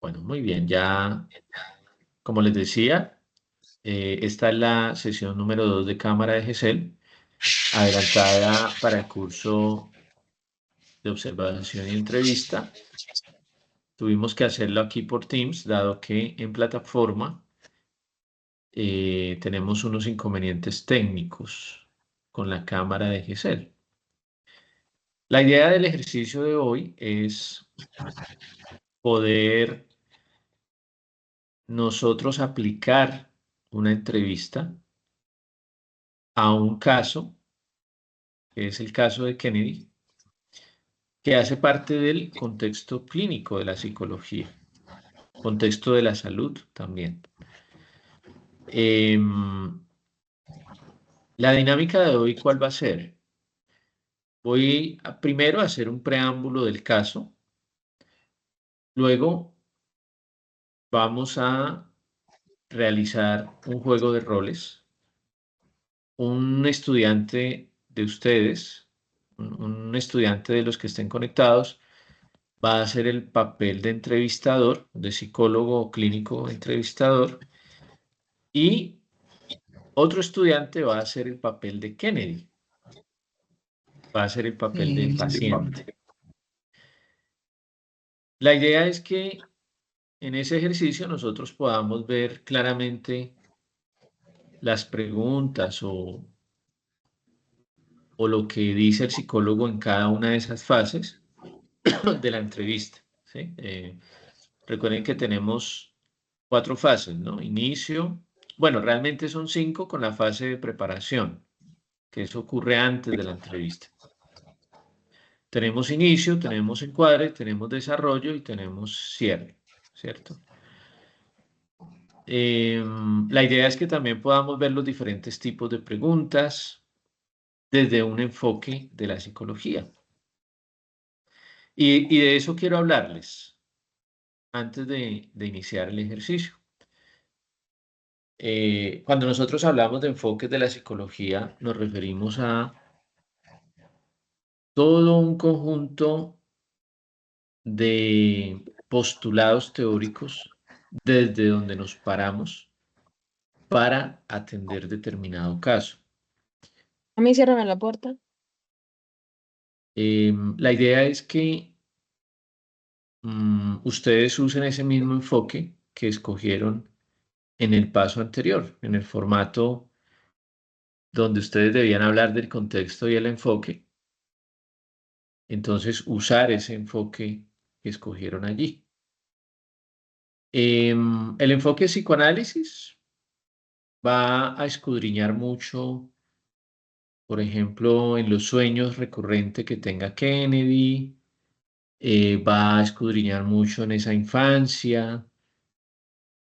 Bueno, muy bien, ya como les decía, esta es la sesión número 2 de Cámara de GESEL, adelantada para el curso de observación y entrevista. Tuvimos que hacerlo aquí por Teams, dado que en plataforma tenemos unos inconvenientes técnicos con la cámara de GESEL. La idea del ejercicio de hoy es poder nosotros aplicar una entrevista a un caso, que es el caso de Kennedy, que hace parte del contexto clínico de la psicología, contexto de la salud también. La dinámica de hoy, ¿cuál va a ser? Voy primero a hacer un preámbulo del caso, luego vamos a realizar un juego de roles. Un estudiante de ustedes, un estudiante de los que estén conectados, va a hacer el papel de entrevistador, de psicólogo clínico entrevistador, y otro estudiante va a hacer el papel de Kennedy, va a hacer el papel del paciente. La idea es que en ese ejercicio nosotros podamos ver claramente las preguntas o lo que dice el psicólogo en cada una de esas fases de la entrevista, ¿sí? Recuerden que tenemos 4 fases, ¿no? Inicio, bueno, realmente son 5 con la fase de preparación, que eso ocurre antes de la entrevista. Tenemos inicio, tenemos encuadre, tenemos desarrollo y tenemos cierre, ¿cierto? La idea es que también podamos ver los diferentes tipos de preguntas desde un enfoque de la psicología. Y de eso quiero hablarles antes de iniciar el ejercicio. Cuando nosotros hablamos de enfoques de la psicología, nos referimos a todo un conjunto de postulados teóricos desde donde nos paramos para atender determinado caso. A mí ciérrame la puerta. La idea es que ustedes usen ese mismo enfoque que escogieron en el paso anterior, en el formato donde ustedes debían hablar del contexto y el enfoque. Entonces, usar ese enfoque que escogieron allí. El enfoque psicoanálisis va a escudriñar mucho, por ejemplo, en los sueños recurrentes que tenga Kennedy, va a escudriñar mucho en esa infancia,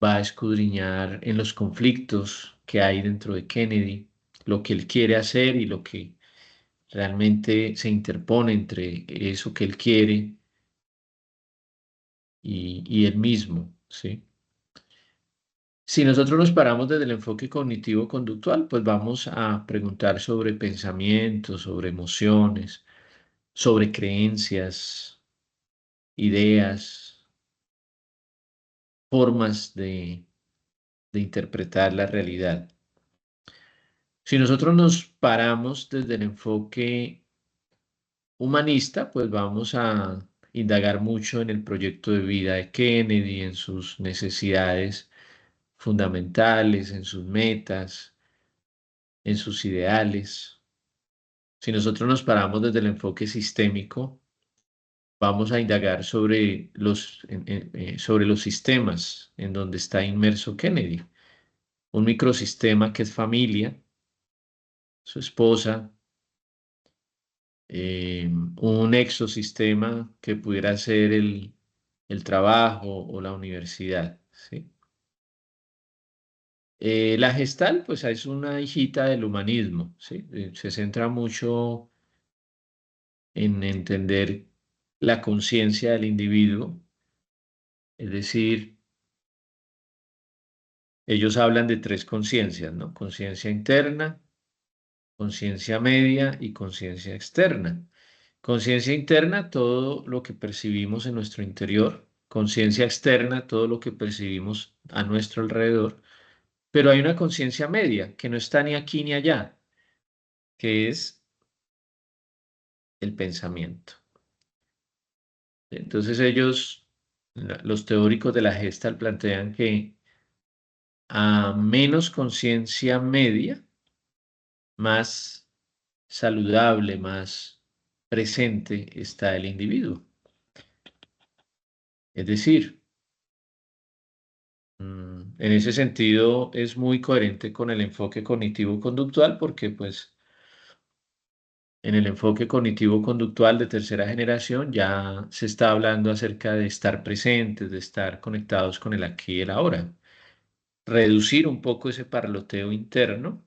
va a escudriñar en los conflictos que hay dentro de Kennedy, lo que él quiere hacer y lo que realmente se interpone entre eso que él quiere y él mismo, ¿sí? Si nosotros nos paramos desde el enfoque cognitivo-conductual, pues vamos a preguntar sobre pensamientos, sobre emociones, sobre creencias, ideas, formas de interpretar la realidad. Si nosotros nos paramos desde el enfoque humanista, pues vamos a indagar mucho en el proyecto de vida de Kennedy, en sus necesidades fundamentales, en sus metas, en sus ideales. Si nosotros nos paramos desde el enfoque sistémico, vamos a indagar sobre los sistemas en donde está inmerso Kennedy. Un microsistema que es familia, su esposa, un exosistema que pudiera ser el trabajo o la universidad, ¿sí? La Gestalt, pues es una hijita del humanismo, ¿sí? Se centra mucho en entender la conciencia del individuo, es decir, ellos hablan de 3 conciencias, ¿no? Conciencia interna, conciencia media y conciencia externa. Conciencia interna, todo lo que percibimos en nuestro interior, conciencia externa, todo lo que percibimos a nuestro alrededor, pero hay una conciencia media que no está ni aquí ni allá, que es el pensamiento. Entonces ellos, los teóricos de la Gestalt, plantean que a menos conciencia media, más saludable, más presente está el individuo. Es decir, en ese sentido es muy coherente con el enfoque cognitivo-conductual porque pues en el enfoque cognitivo-conductual de tercera generación ya se está hablando acerca de estar presentes, de estar conectados con el aquí y el ahora. Reducir un poco ese parloteo interno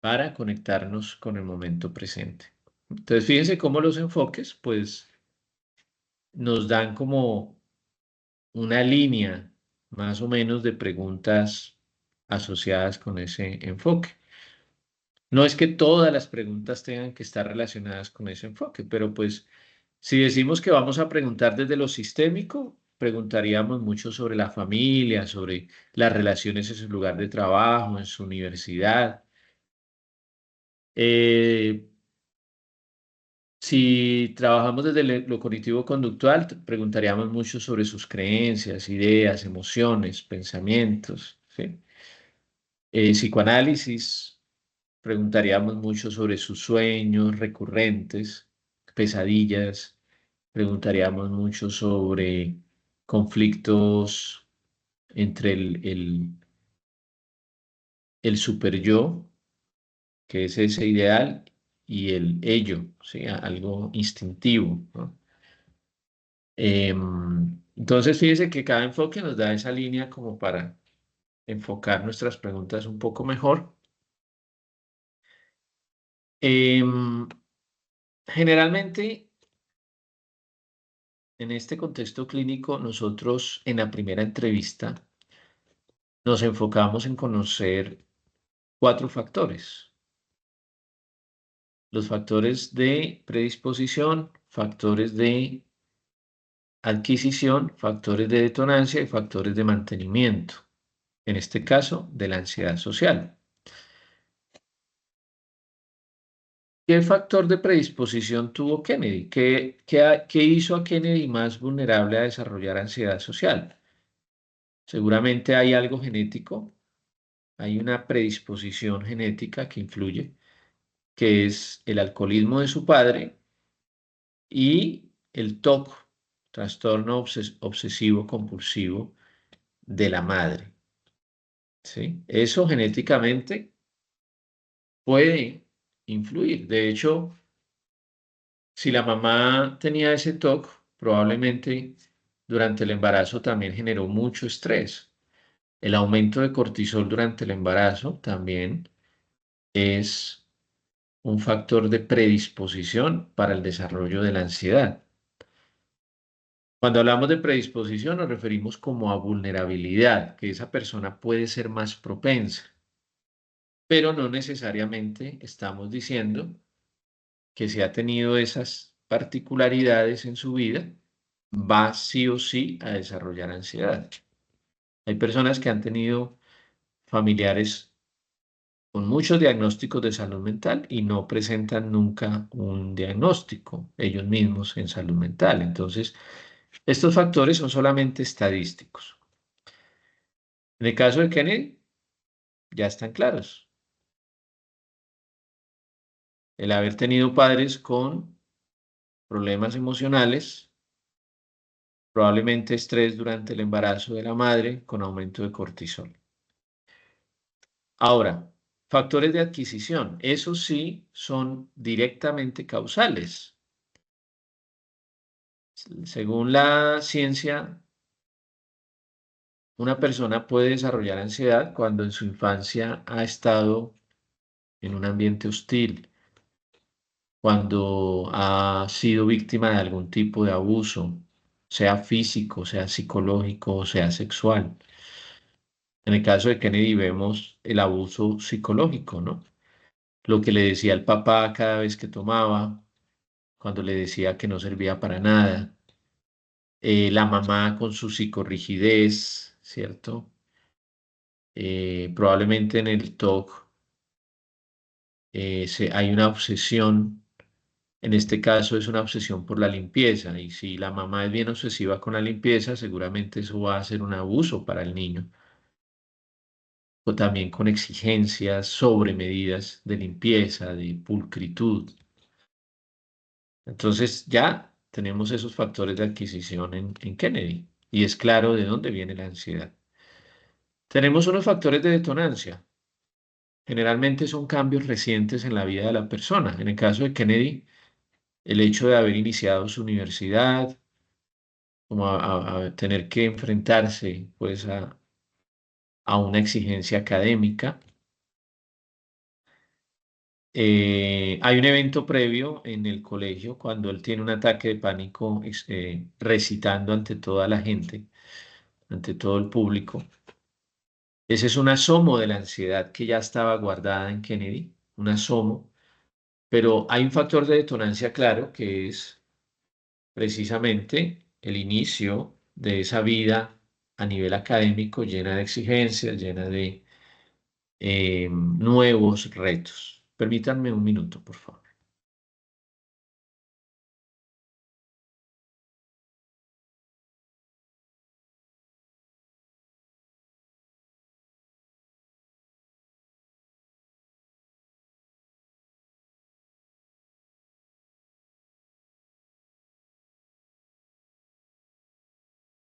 para conectarnos con el momento presente. Entonces, fíjense cómo los enfoques, pues, nos dan como una línea más o menos de preguntas asociadas con ese enfoque. No es que todas las preguntas tengan que estar relacionadas con ese enfoque, pero pues si decimos que vamos a preguntar desde lo sistémico, preguntaríamos mucho sobre la familia, sobre las relaciones en su lugar de trabajo, en su universidad. Eh, Si trabajamos desde lo cognitivo-conductual, preguntaríamos mucho sobre sus creencias, ideas, emociones, pensamientos, ¿sí? Psicoanálisis, preguntaríamos mucho sobre sus sueños recurrentes, pesadillas, preguntaríamos mucho sobre conflictos entre el super yo, que es ese ideal, y el ello, ¿sí? Algo instintivo, ¿no? Entonces, fíjese que cada enfoque nos da esa línea como para enfocar nuestras preguntas un poco mejor. Em, Generalmente, en este contexto clínico, nosotros en la primera entrevista nos enfocamos en conocer 4 factores. Los factores de predisposición, factores de adquisición, factores de detonancia y factores de mantenimiento. En este caso, de la ansiedad social. ¿Qué factor de predisposición tuvo Kennedy? ¿Qué hizo a Kennedy más vulnerable a desarrollar ansiedad social? Seguramente hay algo genético, hay una predisposición genética que influye, que es el alcoholismo de su padre y el TOC, trastorno obsesivo compulsivo de la madre. ¿Sí? Eso genéticamente puede influir. De hecho, si la mamá tenía ese TOC, probablemente durante el embarazo también generó mucho estrés. El aumento de cortisol durante el embarazo también es un factor de predisposición para el desarrollo de la ansiedad. Cuando hablamos de predisposición nos referimos como a vulnerabilidad, que esa persona puede ser más propensa, pero no necesariamente estamos diciendo que si ha tenido esas particularidades en su vida, va sí o sí a desarrollar ansiedad. Hay personas que han tenido familiares con muchos diagnósticos de salud mental y no presentan nunca un diagnóstico ellos mismos en salud mental. Entonces, estos factores son solamente estadísticos. En el caso de Kennedy, ya están claros. El haber tenido padres con problemas emocionales, probablemente estrés durante el embarazo de la madre con aumento de cortisol. Ahora, factores de adquisición, esos sí son directamente causales. Según la ciencia, una persona puede desarrollar ansiedad cuando en su infancia ha estado en un ambiente hostil, cuando ha sido víctima de algún tipo de abuso, sea físico, sea psicológico o sea sexual. En el caso de Kennedy vemos el abuso psicológico, ¿no? Lo que le decía el papá cada vez que tomaba, cuando le decía que no servía para nada, La mamá con su psicorrigidez, ¿cierto? Probablemente en el TOC hay una obsesión, en este caso es una obsesión por la limpieza, y si la mamá es bien obsesiva con la limpieza, seguramente eso va a ser un abuso para el niño, o también con exigencias sobremedidas de limpieza, de pulcritud. Entonces ya tenemos esos factores de adquisición en Kennedy, y es claro de dónde viene la ansiedad. Tenemos unos factores de detonancia. Generalmente son cambios recientes en la vida de la persona. En el caso de Kennedy, el hecho de haber iniciado su universidad, como a tener que enfrentarse pues a una exigencia académica. Hay un evento previo en el colegio cuando él tiene un ataque de pánico recitando ante toda la gente, ante todo el público. Ese es un asomo de la ansiedad que ya estaba guardada en Kennedy, un asomo, pero hay un factor de detonancia claro que es precisamente el inicio de esa vida a nivel académico llena de exigencias, llena de nuevos retos. Permítanme un minuto, por favor.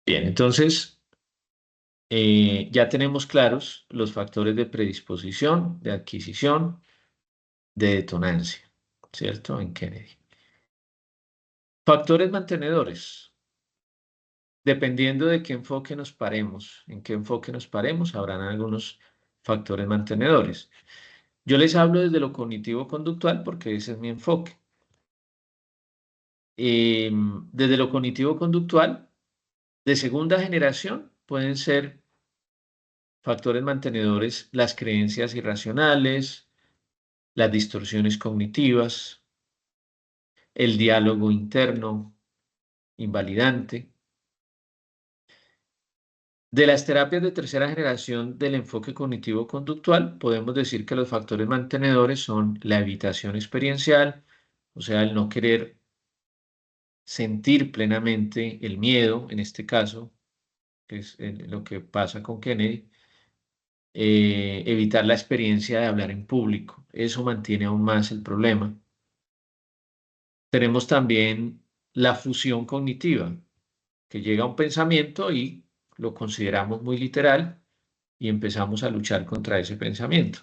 Bien, entonces ya tenemos claros los factores de predisposición, de adquisición, de detonancia, ¿cierto? En Kennedy. Factores mantenedores. Dependiendo de qué enfoque nos paremos, en qué enfoque nos paremos, habrán algunos factores mantenedores. Yo les hablo desde lo cognitivo-conductual porque ese es mi enfoque. Desde lo cognitivo-conductual, de segunda generación, pueden ser factores mantenedores las creencias irracionales, las distorsiones cognitivas, el diálogo interno invalidante. De las terapias de tercera generación del enfoque cognitivo-conductual, podemos decir que los factores mantenedores son la evitación experiencial, o sea, el no querer sentir plenamente el miedo, en este caso, que es lo que pasa con Kennedy, evitar la experiencia de hablar en público. Eso mantiene aún más el problema. Tenemos también la fusión cognitiva, que llega a un pensamiento y lo consideramos muy literal y empezamos a luchar contra ese pensamiento.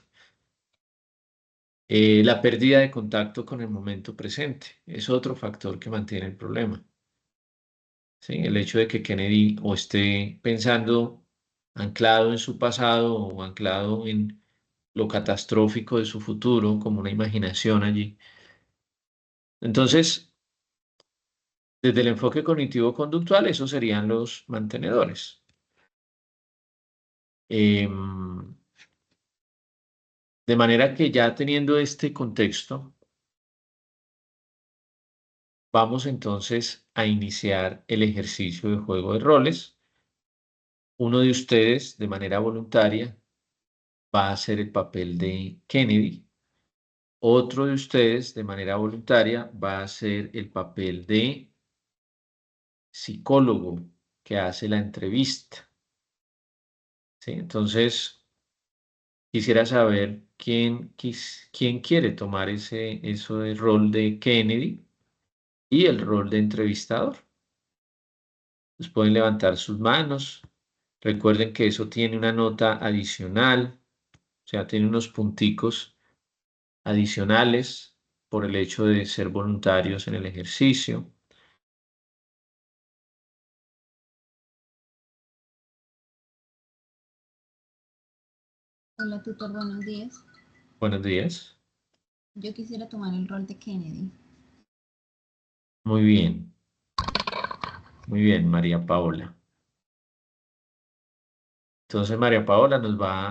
La pérdida de contacto con el momento presente es otro factor que mantiene el problema. ¿Sí? El hecho de que Kennedy o esté pensando anclado en su pasado o anclado en lo catastrófico de su futuro, como una imaginación allí. Entonces, desde el enfoque cognitivo-conductual, esos serían los mantenedores. De manera que ya teniendo este contexto, vamos entonces a iniciar el ejercicio de juego de roles. Uno de ustedes, de manera voluntaria, va a hacer el papel de Kennedy. Otro de ustedes, de manera voluntaria, va a hacer el papel de psicólogo que hace la entrevista. ¿Sí? Entonces, quisiera saber quién quiere tomar eso del rol de Kennedy y el rol de entrevistador. Pues pueden levantar sus manos. Recuerden que eso tiene una nota adicional, o sea, tiene unos punticos adicionales por el hecho de ser voluntarios en el ejercicio. Hola, tutor, buenos días. Buenos días. Yo quisiera tomar el rol de Kennedy. Muy bien. Muy bien, María Paola. Entonces, María Paola nos va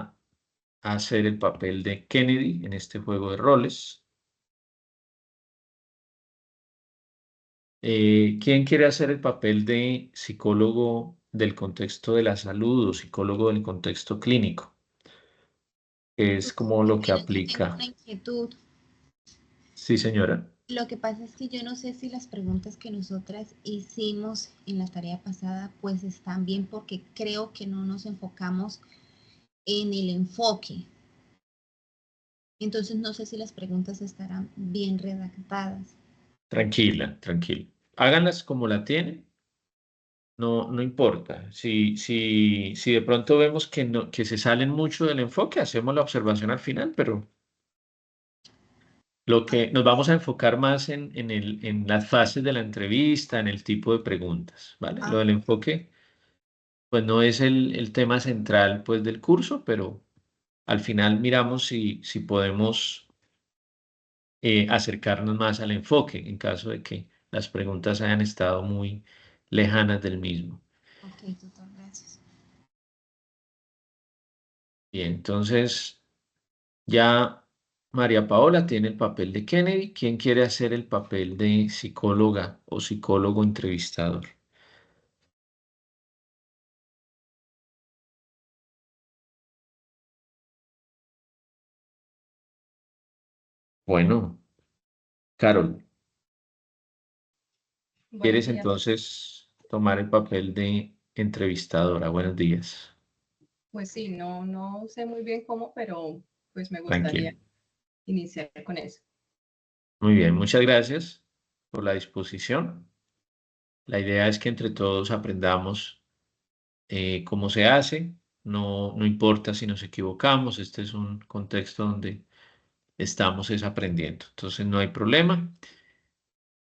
a hacer el papel de Kennedy en este juego de roles. ¿Quién quiere hacer el papel de psicólogo del contexto de la salud o psicólogo del contexto clínico? Es como lo que Pero yo tengo aplica. una inquietud. Sí, señora. Lo que pasa es que yo no sé si las preguntas que nosotras hicimos en la tarea pasada pues están bien porque creo que no nos enfocamos en el enfoque. Entonces no sé si las preguntas estarán bien redactadas. Tranquila, tranquila. Háganlas como la tienen. No, no importa. Si de pronto vemos que, no, que se salen mucho del enfoque, hacemos la observación al final, pero lo que nos vamos a enfocar más en las fases de la entrevista, en el tipo de preguntas, ¿vale? Lo del enfoque, pues no es el tema central, pues, del curso, pero al final miramos si podemos acercarnos más al enfoque en caso de que las preguntas hayan estado muy lejanas del mismo. Ok, doctor, gracias. Bien, entonces ya María Paola tiene el papel de Kennedy. ¿Quién quiere hacer el papel de psicóloga o psicólogo entrevistador? Bueno, Carol, Buenos ¿quieres días. entonces tomar el papel de entrevistadora? Buenos días. Pues sí, no sé muy bien cómo, pero pues me Tranquilo. gustaría iniciar con eso. Muy bien, muchas gracias por la disposición. La idea es que entre todos aprendamos cómo se hace. No, no importa si nos equivocamos. Este es un contexto donde estamos es aprendiendo. Entonces no hay problema.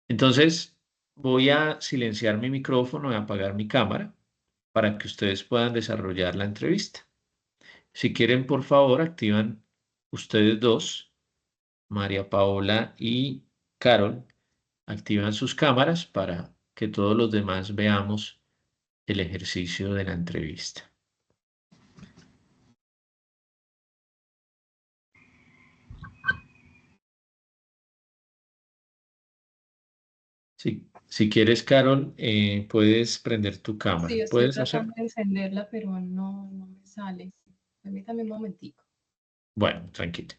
Entonces voy a silenciar mi micrófono y apagar mi cámara para que ustedes puedan desarrollar la entrevista. Si quieren, por favor, activan ustedes dos, María Paola y Carol, activan sus cámaras para que todos los demás veamos el ejercicio de la entrevista. Si quieres, Carol, puedes prender tu Sí, cámara. estoy ¿Puedes hacer? tratando de encenderla, pero no me sale. Permítame un momentico. Bueno, tranquilo.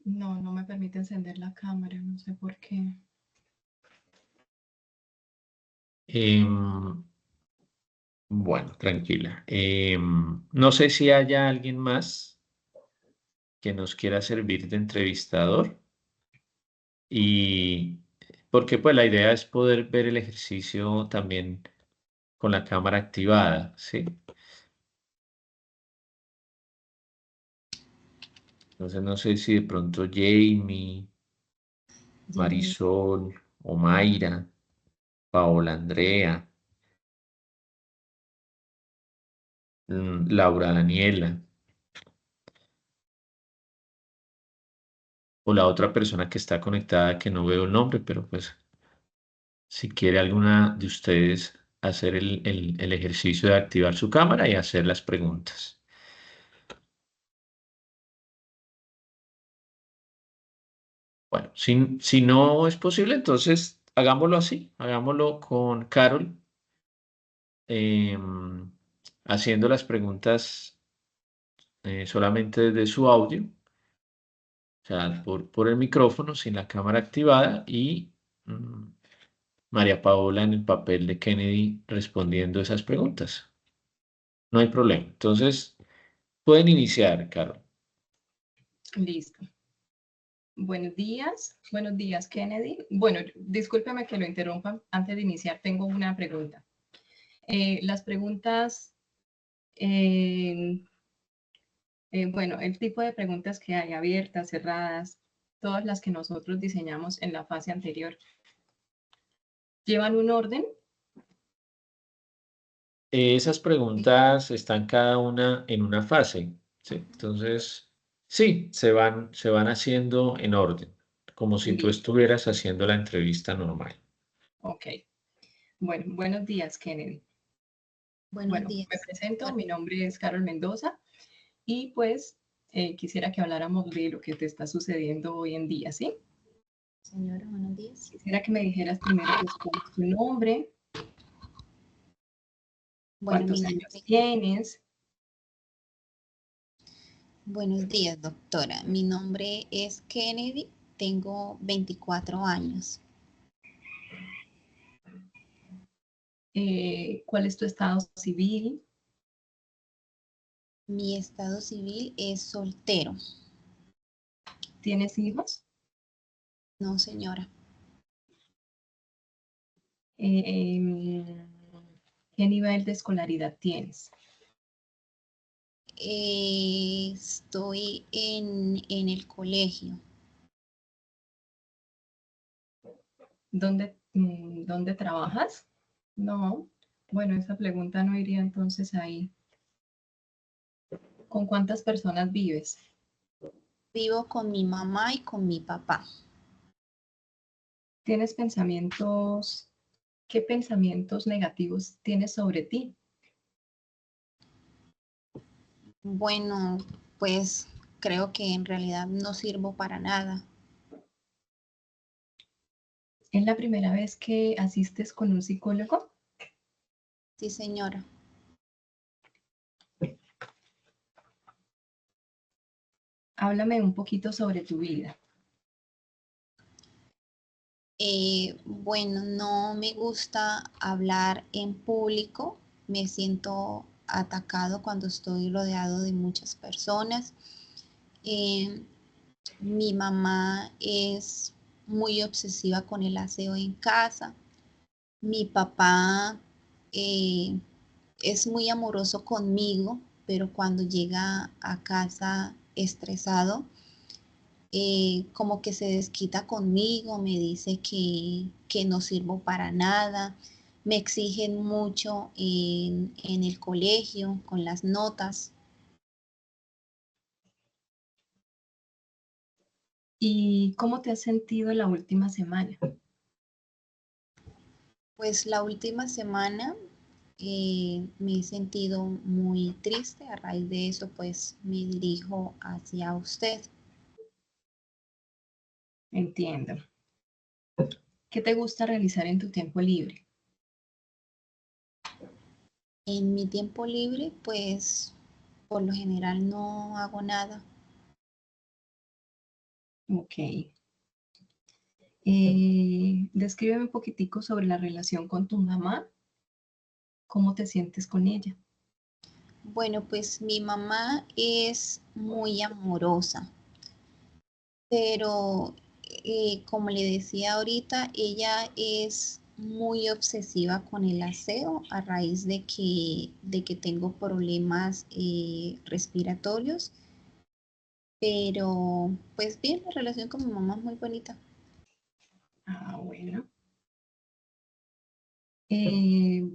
No me permite encender la cámara, no sé por qué. Bueno, tranquila. No sé si haya alguien más que nos quiera servir de entrevistador y porque pues la idea es poder ver el ejercicio también con la cámara activada, ¿sí? Entonces no sé si de pronto Jamie, Jamie, Marisol, Omaira, Paola Andrea, Laura Daniela o la otra persona que está conectada que no veo el nombre, pero pues si quiere alguna de ustedes hacer el ejercicio de activar su cámara y hacer las preguntas. Bueno, si no es posible, entonces hagámoslo así, hagámoslo con Carol, em, haciendo las preguntas solamente desde su audio, o sea, por el micrófono, sin la cámara activada, y María Paola en el papel de Kennedy respondiendo esas preguntas. No hay problema. Entonces, pueden iniciar, Carol. Listo. Buenos días, Kennedy. Bueno, discúlpeme que lo interrumpa. Antes de iniciar, tengo una pregunta. Las preguntas Bueno, el tipo de preguntas que hay, abiertas, cerradas, todas las que nosotros diseñamos en la fase anterior, ¿llevan un orden? Esas preguntas están cada una en una fase, ¿sí? Entonces, sí, se van haciendo en orden, como si tú Listo. estuvieras haciendo la entrevista normal. Ok. Bueno, buenos días, Kennedy. Buenos Bueno, días. me presento, Bueno, mi nombre es Carol Mendoza y pues quisiera que habláramos de lo que te está sucediendo hoy en día, ¿sí? señora, buenos días. Quisiera que me dijeras primero pues, cuál es tu nombre, Bueno, cuántos años tienes. buenos días, doctora. Mi nombre es Kennedy, tengo 24 años. ¿Cuál es tu estado civil? Mi estado civil es soltero. ¿Tienes hijos? No, señora. Eh, ¿Qué nivel de escolaridad tienes? Estoy en el colegio. ¿Dónde trabajas? No. Bueno, esa pregunta no iría entonces ahí. ¿Con cuántas personas vives? Vivo con mi mamá y con mi papá. ¿Tienes pensamientos? ¿Qué pensamientos negativos tienes sobre ti? Bueno, pues creo que en realidad no sirvo para nada. ¿Es la primera vez que asistes con un psicólogo? Sí, señora. Háblame un poquito sobre tu vida. Bueno, no me gusta hablar en público. Me siento atacado cuando estoy rodeado de muchas personas. Eh, Mi mamá es muy obsesiva con el aseo en casa. Mi papá eh, es muy amoroso conmigo, pero cuando llega a casa estresado, como que se desquita conmigo, me dice que no sirvo para nada, me exigen mucho en el colegio con las notas. ¿Y cómo te has sentido la última semana? Pues la última semana me he sentido muy triste, a raíz de eso pues me dirijo hacia usted. Entiendo. ¿Qué te gusta realizar en tu tiempo libre? En mi tiempo libre pues por lo general no hago nada. Ok. Descríbeme un poquitico sobre la relación con tu mamá. ¿Cómo te sientes con ella? Bueno, pues mi mamá es muy amorosa, pero como le decía ahorita, ella es muy obsesiva con el aseo a raíz de que tengo problemas respiratorios, pero pues bien, la relación con mi mamá es muy bonita. Ah, bueno.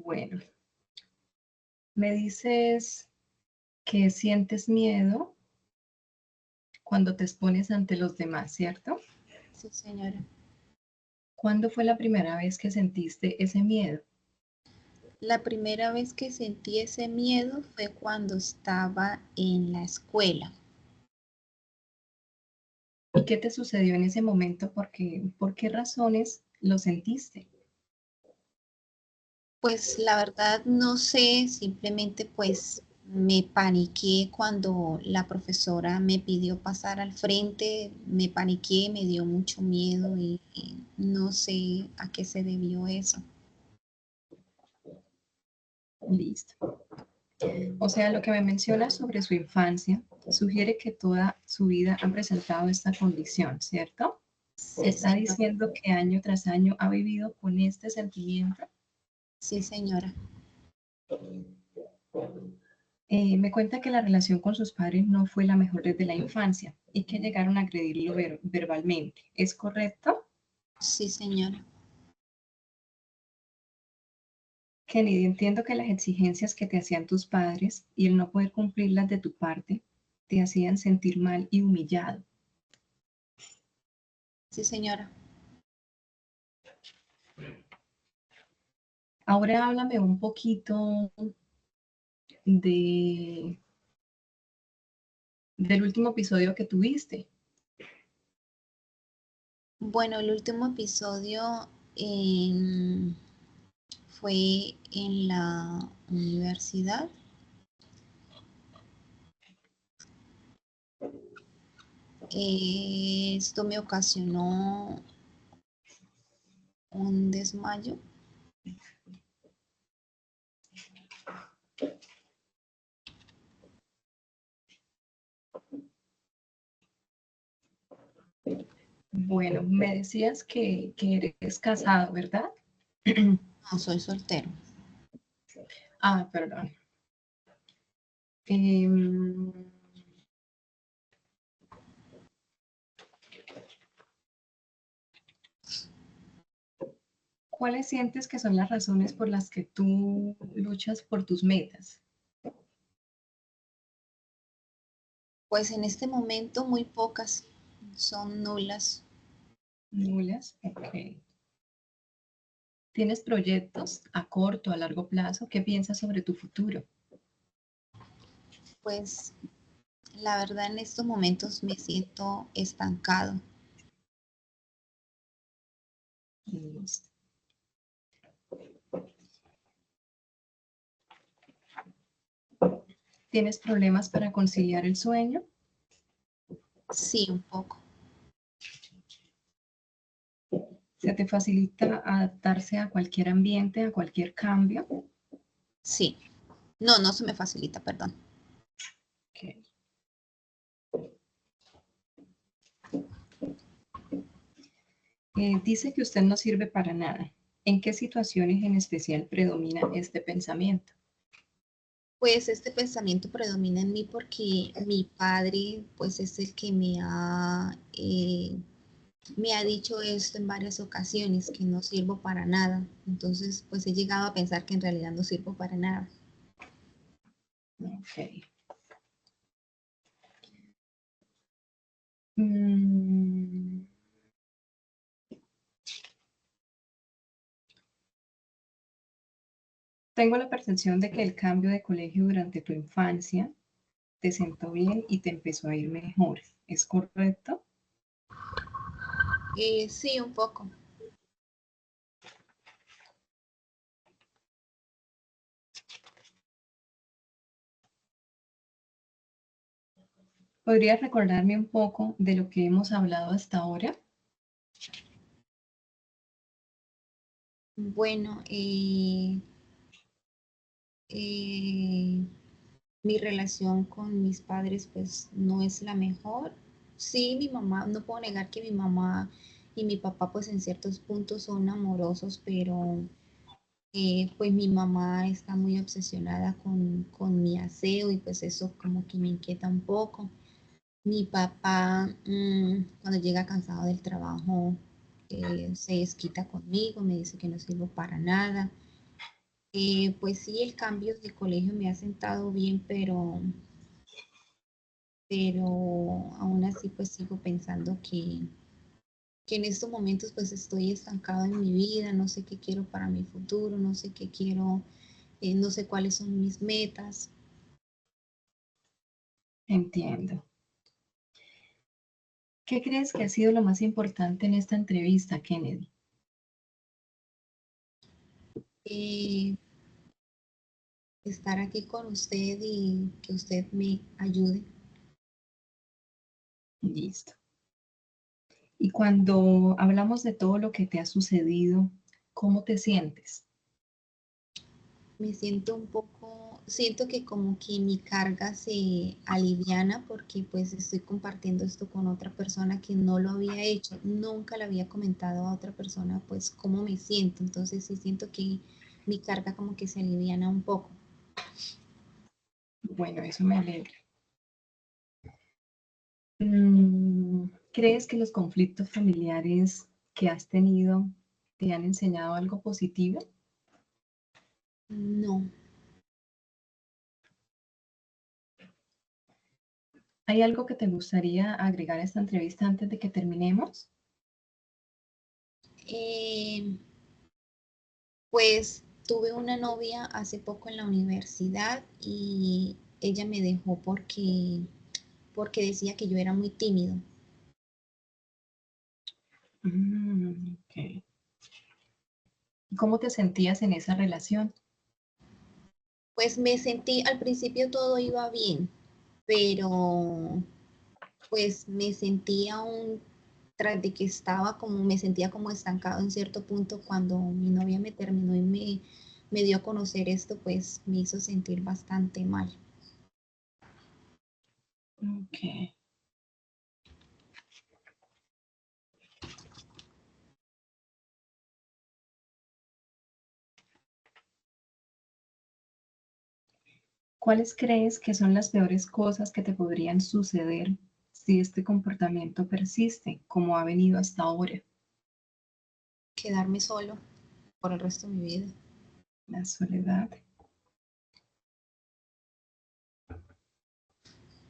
Bueno, me dices que sientes miedo cuando te expones ante los demás, ¿cierto? Sí, señora. ¿Cuándo fue la primera vez que sentiste ese miedo? La primera vez que sentí ese miedo fue cuando estaba en la escuela. ¿Y qué te sucedió en ese momento? ¿Por qué razones lo sentiste? Pues la verdad no sé, simplemente pues me paniqué cuando la profesora me pidió pasar al frente, me paniqué, me dio mucho miedo y no sé a qué se debió eso. Listo. O sea, lo que me menciona sobre su infancia sugiere que toda su vida ha presentado esta condición, ¿cierto? Sí, Está señora. diciendo que año tras año ha vivido con este sentimiento. Sí, señora. Me cuenta que la relación con sus padres no fue la mejor desde la infancia y que llegaron a agredirlo verbalmente. ¿Es correcto? Sí, señora. Kennedy, entiendo que las exigencias que te hacían tus padres y el no poder cumplirlas de tu parte te hacían sentir mal y humillado. Sí, señora. Ahora háblame un poquito del último episodio que tuviste. Bueno, el último episodio fue en la universidad. Esto me ocasionó un desmayo. Bueno, me decías que eres casado, ¿verdad? No, soy soltero. Ah, perdón. Em, ¿Cuáles sientes que son las razones por las que tú luchas por tus metas? Pues en este momento muy pocas, son nulas. Nulas. Ok. ¿Tienes proyectos a corto, a largo plazo? ¿Qué piensas sobre tu futuro? Pues la verdad en estos momentos me siento estancado. Listo. ¿Tienes problemas para conciliar el sueño? Sí, un poco. ¿Se te facilita adaptarse a cualquier ambiente, a cualquier cambio? Sí. No, no se me facilita, perdón. Okay. Dice que usted no sirve para nada. ¿En qué situaciones en especial predomina este pensamiento? Pues este pensamiento predomina en mí porque mi padre, pues es el que me ha dicho esto en varias ocasiones, que no sirvo para nada. Entonces, pues he llegado a pensar que en realidad no sirvo para nada. Ok. Mm, Tengo la percepción de que el cambio de colegio durante tu infancia te sentó bien y te empezó a ir mejor. ¿Es correcto? Sí, un poco. ¿Podrías recordarme un poco de lo que hemos hablado hasta ahora? Bueno, eh, mi relación con mis padres pues no es la mejor. Sí, mi mamá, no puedo negar que mi mamá y mi papá pues en ciertos puntos son amorosos, pero pues mi mamá está muy obsesionada con mi aseo y pues eso como que me inquieta un poco. Mi papá cuando llega cansado del trabajo se desquita conmigo, me dice que no sirvo para nada. Pues sí, el cambio de colegio me ha sentado bien, pero aún así pues sigo pensando que en estos momentos pues estoy estancado en mi vida, no sé qué quiero para mi futuro, no sé qué quiero, no sé cuáles son mis metas. Entiendo. ¿Qué crees que ha sido lo más importante en esta entrevista, Kennedy? Eh, Estar aquí con usted y que usted me ayude. Listo. Y cuando hablamos de todo lo que te ha sucedido, ¿cómo te sientes? Me siento un poco, siento que como que mi carga se aliviana porque pues estoy compartiendo esto con otra persona que no lo había hecho, nunca le había comentado a otra persona pues cómo me siento, entonces sí siento que mi carga como que se aliviana un poco. Bueno, eso me alegra. ¿Crees que los conflictos familiares que has tenido te han enseñado algo positivo? No. ¿Hay algo que te gustaría agregar a esta entrevista antes de que terminemos? Pues tuve una novia hace poco en la universidad y ella me dejó porque decía que yo era muy tímido. Ok. ¿Cómo te sentías en esa relación? Pues me sentí, al principio todo iba bien, pero pues me sentía tras de que me sentía como estancado en cierto punto cuando mi novia me terminó y me dio a conocer esto, pues me hizo sentir bastante mal. Ok. ¿Cuáles crees que son las peores cosas que te podrían suceder si este comportamiento persiste, como ha venido hasta ahora? Quedarme solo por el resto de mi vida. La soledad.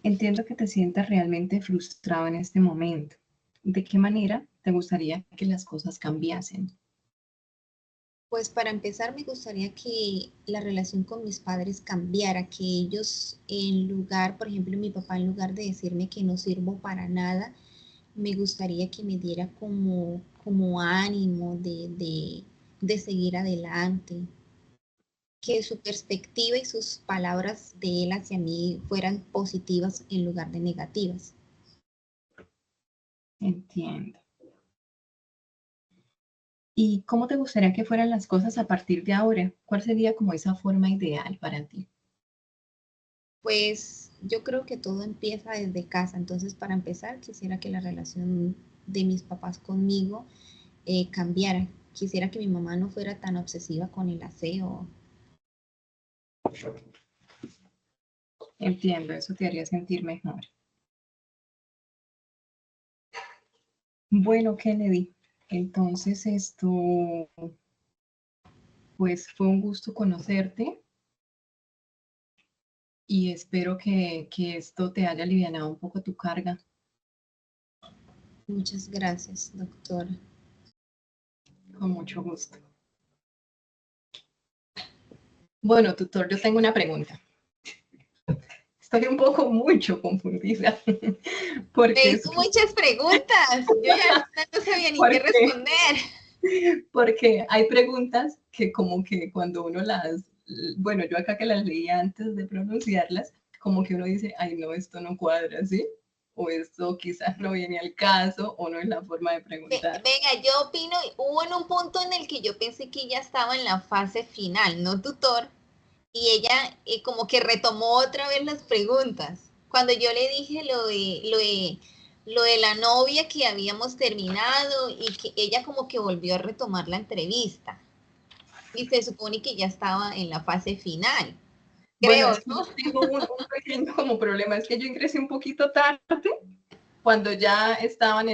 Entiendo que te sientas realmente frustrado en este momento. ¿De qué manera te gustaría que las cosas cambiasen? Pues para empezar, me gustaría que la relación con mis padres cambiara, que ellos en lugar, por ejemplo, mi papá en lugar de decirme que no sirvo para nada, me gustaría que me diera como ánimo de seguir adelante, que su perspectiva y sus palabras de él hacia mí fueran positivas en lugar de negativas. Entiendo. ¿Y cómo te gustaría que fueran las cosas a partir de ahora? ¿Cuál sería como esa forma ideal para ti? Pues yo creo que todo empieza desde casa, entonces para empezar quisiera que la relación de mis papás conmigo cambiara. Quisiera que mi mamá no fuera tan obsesiva con el aseo. Entiendo, eso te haría sentir mejor. Bueno, Kennedy, entonces pues fue un gusto conocerte y espero que esto te haya alivianado un poco tu carga. Muchas gracias, doctora. Con mucho gusto. Bueno, tutor, yo tengo una pregunta. Estoy un poco mucho confundida. Me Porque hizo muchas preguntas. Yo ya no sabía ni qué responder. Porque hay preguntas que como que cuando uno bueno, yo acá que las leí antes de pronunciarlas, como que uno dice, ay no, esto no cuadra, ¿sí? O esto quizás no viene al caso, o no es la forma de preguntar. Venga, yo opino, hubo en un punto en el que yo pensé que ya estaba en la fase final, ¿no, tutor? Y ella como que retomó otra vez las preguntas. Cuando yo le dije lo de la novia que habíamos terminado y que ella como que volvió a retomar la entrevista. Y se supone que ya estaba en la fase final. Bueno, Creo, es que ¿no? yo tengo un pequeño como problema, es que yo ingresé un poquito tarde, cuando ya estaban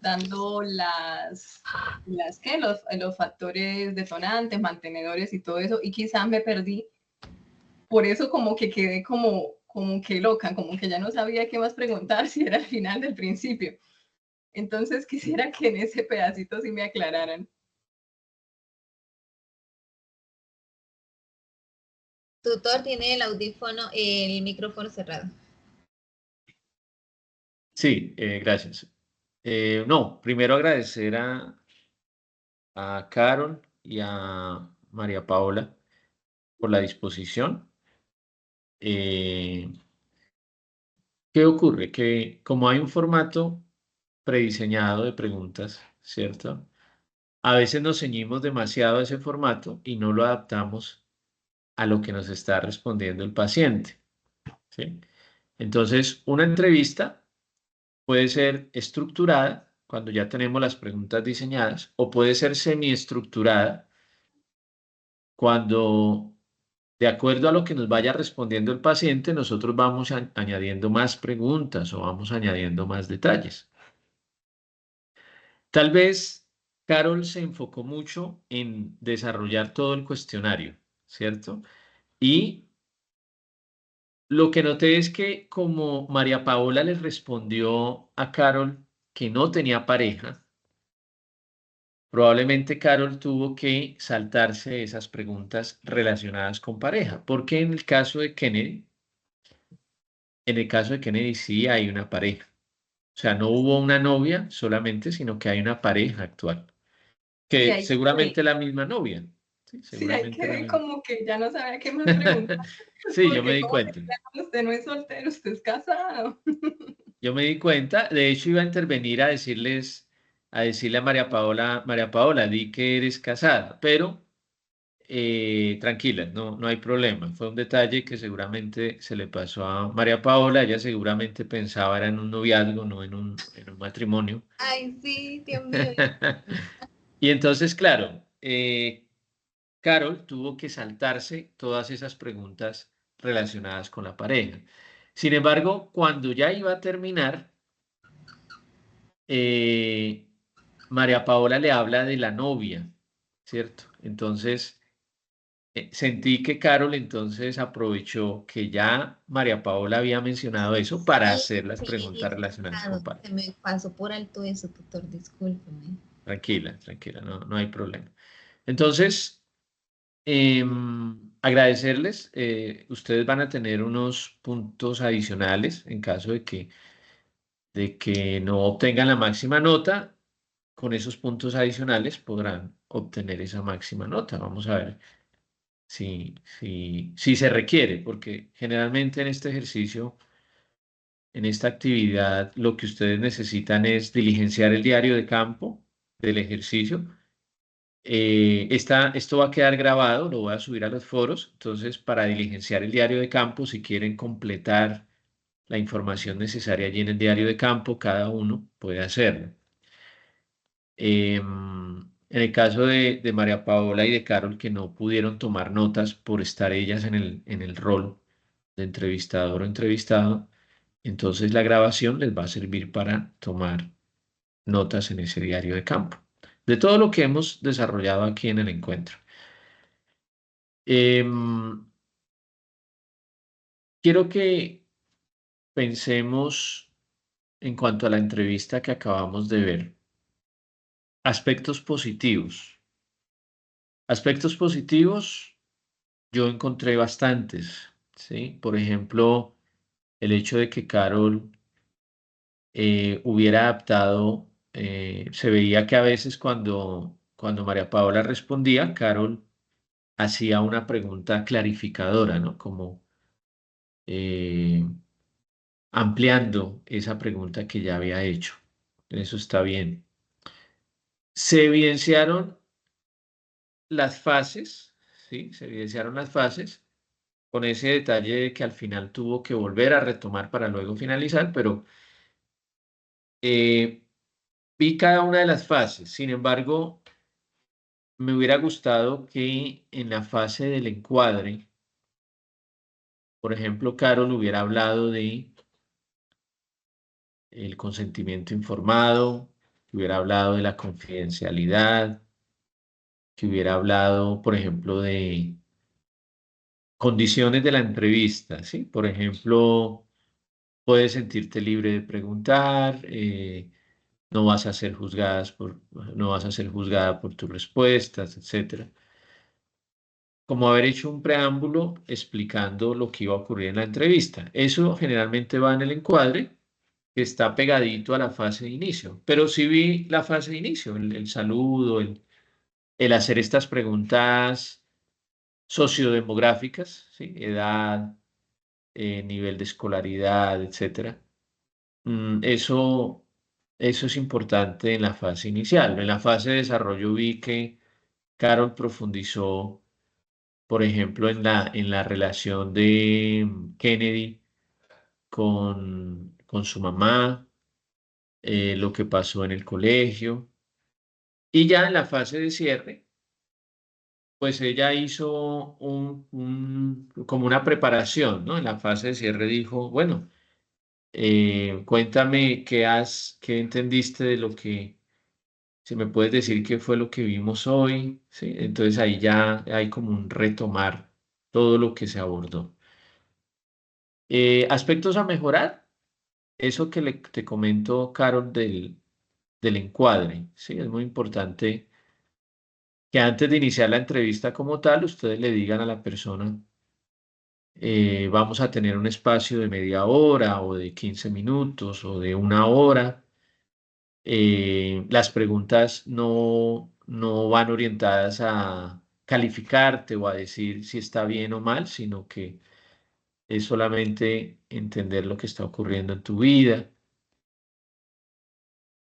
dando los factores detonantes, mantenedores y todo eso, y quizás me perdí. Por eso como que quedé como que loca, como que ya no sabía qué más preguntar si era el final del principio. Entonces quisiera que en ese pedacito sí me aclararan. Tutor tiene el audífono, el micrófono cerrado. Sí, gracias. No, primero agradecer a Carol y a María Paola por la disposición. ¿Qué ocurre? Que como hay un formato prediseñado de preguntas, ¿cierto? A veces nos ceñimos demasiado a ese formato y no lo adaptamos a lo que nos está respondiendo el paciente, ¿sí? Entonces, una entrevista puede ser estructurada cuando ya tenemos las preguntas diseñadas o puede ser semiestructurada cuando de acuerdo a lo que nos vaya respondiendo el paciente, nosotros vamos añadiendo más preguntas o vamos añadiendo más detalles. Tal vez Carol se enfocó mucho en desarrollar todo el cuestionario, ¿cierto? Y lo que noté es que como María Paola le respondió a Carol que no tenía pareja, probablemente Carol tuvo que saltarse esas preguntas relacionadas con pareja, porque en el caso de Kennedy sí hay una pareja. O sea, no hubo una novia solamente, sino que hay una pareja actual, Y que ahí seguramente quedé, la misma novia. Sí, sí, ahí seguramente la quedé misma. como que ya no sabía qué más preguntar, Sí, yo me porque di como que cuenta. ya usted no es soltero, usted es casado. Yo me di cuenta, de hecho iba a intervenir a decirle a María Paola, di que eres casada, pero tranquila, no hay problema. Fue un detalle que seguramente se le pasó a María Paola, ella seguramente pensaba era en un noviazgo, no en un matrimonio. Ay, sí, Dios mío. Y entonces, claro, Carol tuvo que saltarse todas esas preguntas relacionadas con la pareja. Sin embargo, cuando ya iba a terminar, eh, María Paola le habla de la novia, ¿cierto? Entonces, sentí que Carol entonces aprovechó que ya María Paola había mencionado eso para Sí, hacer las sí, preguntas relacionadas con claro, pareja. se me pasó por alto eso, doctor, discúlpeme. Tranquila, tranquila, no hay problema. Entonces, agradecerles, ustedes van a tener unos puntos adicionales en caso de que no obtengan la máxima nota. Con esos puntos adicionales podrán obtener esa máxima nota. Vamos a ver si se requiere, porque generalmente en este ejercicio, en esta actividad, lo que ustedes necesitan es diligenciar el diario de campo del ejercicio. Esto va a quedar grabado, lo voy a subir a los foros. Entonces, para diligenciar el diario de campo, si quieren completar la información necesaria allí en el diario de campo, cada uno puede hacerlo. En el caso de María Paola y de Carol, que no pudieron tomar notas por estar ellas en el rol de entrevistador o entrevistado, entonces la grabación les va a servir para tomar notas en ese diario de campo, de todo lo que hemos desarrollado aquí en el encuentro. Em, Quiero que pensemos en cuanto a la entrevista que acabamos de ver, aspectos positivos. Aspectos positivos, yo encontré bastantes, ¿sí? Por ejemplo, el hecho de que Carol hubiera adaptado, se veía que a veces cuando María Paola respondía, Carol hacía una pregunta clarificadora, ¿no? Como eh, ampliando esa pregunta que ya había hecho. Eso está bien. Se evidenciaron las fases, ¿sí? Se evidenciaron las fases con ese detalle de que al final tuvo que volver a retomar para luego finalizar, pero eh, vi cada una de las fases. Sin embargo, me hubiera gustado que en la fase del encuadre, por ejemplo, Carol hubiera hablado de el consentimiento informado, que hubiera hablado de la confidencialidad, que hubiera hablado, por ejemplo, de condiciones de la entrevista, ¿sí? Por ejemplo, puedes sentirte libre de preguntar, no vas a ser no vas a ser juzgada por tus respuestas, etcétera. Como haber hecho un preámbulo explicando lo que iba a ocurrir en la entrevista. Eso generalmente va en el encuadre que está pegadito a la fase de inicio, pero sí vi la fase de inicio, el saludo, el hacer estas preguntas sociodemográficas, ¿sí? Edad, nivel de escolaridad, etcétera. Eso es importante en la fase inicial. En la fase de desarrollo vi que Carol profundizó, por ejemplo, en la relación de Kennedy con su mamá, lo que pasó en el colegio. Y ya en la fase de cierre, pues ella hizo como una preparación, ¿no? En la fase de cierre dijo, bueno, cuéntame qué entendiste de lo que, si me puedes decir qué fue lo que vimos hoy, ¿sí? Entonces ahí ya hay como un retomar todo lo que se abordó. Aspectos a mejorar, eso que te comento, Carol, del encuadre, ¿sí? Es muy importante que antes de iniciar la entrevista como tal, ustedes le digan a la persona, vamos a tener un espacio de media hora o de 15 minutos o de una hora. Las preguntas no van orientadas a calificarte o a decir si está bien o mal, sino que es solamente entender lo que está ocurriendo en tu vida.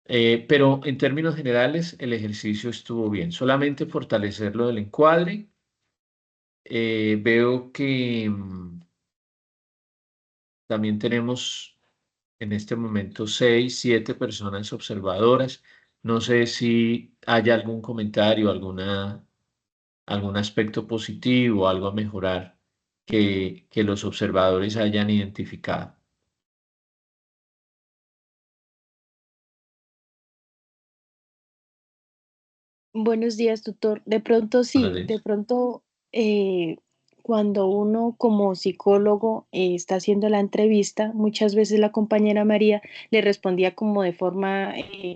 Pero en términos generales, el ejercicio estuvo bien. Solamente fortalecer lo del encuadre. Veo que también tenemos en este momento 6, 7 personas observadoras. No sé si hay algún comentario, algún aspecto positivo, algo a mejorar que los observadores hayan identificado. Buenos días, tutor. De pronto Buenos sí, de días. pronto cuando uno como psicólogo está haciendo la entrevista, muchas veces la compañera María le respondía como de forma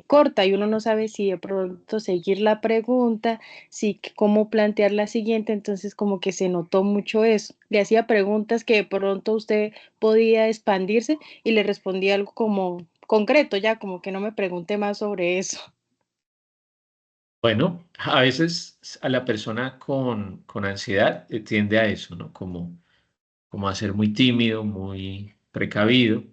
corta y uno no sabe si de pronto seguir la pregunta, si cómo plantear la siguiente, entonces como que se notó mucho eso. Le hacía preguntas que de pronto usted podía expandirse y le respondía algo como concreto, ya como que no me pregunte más sobre eso. Bueno, a veces a la persona con ansiedad tiende a eso, ¿no? Como a ser muy tímido, muy precavido.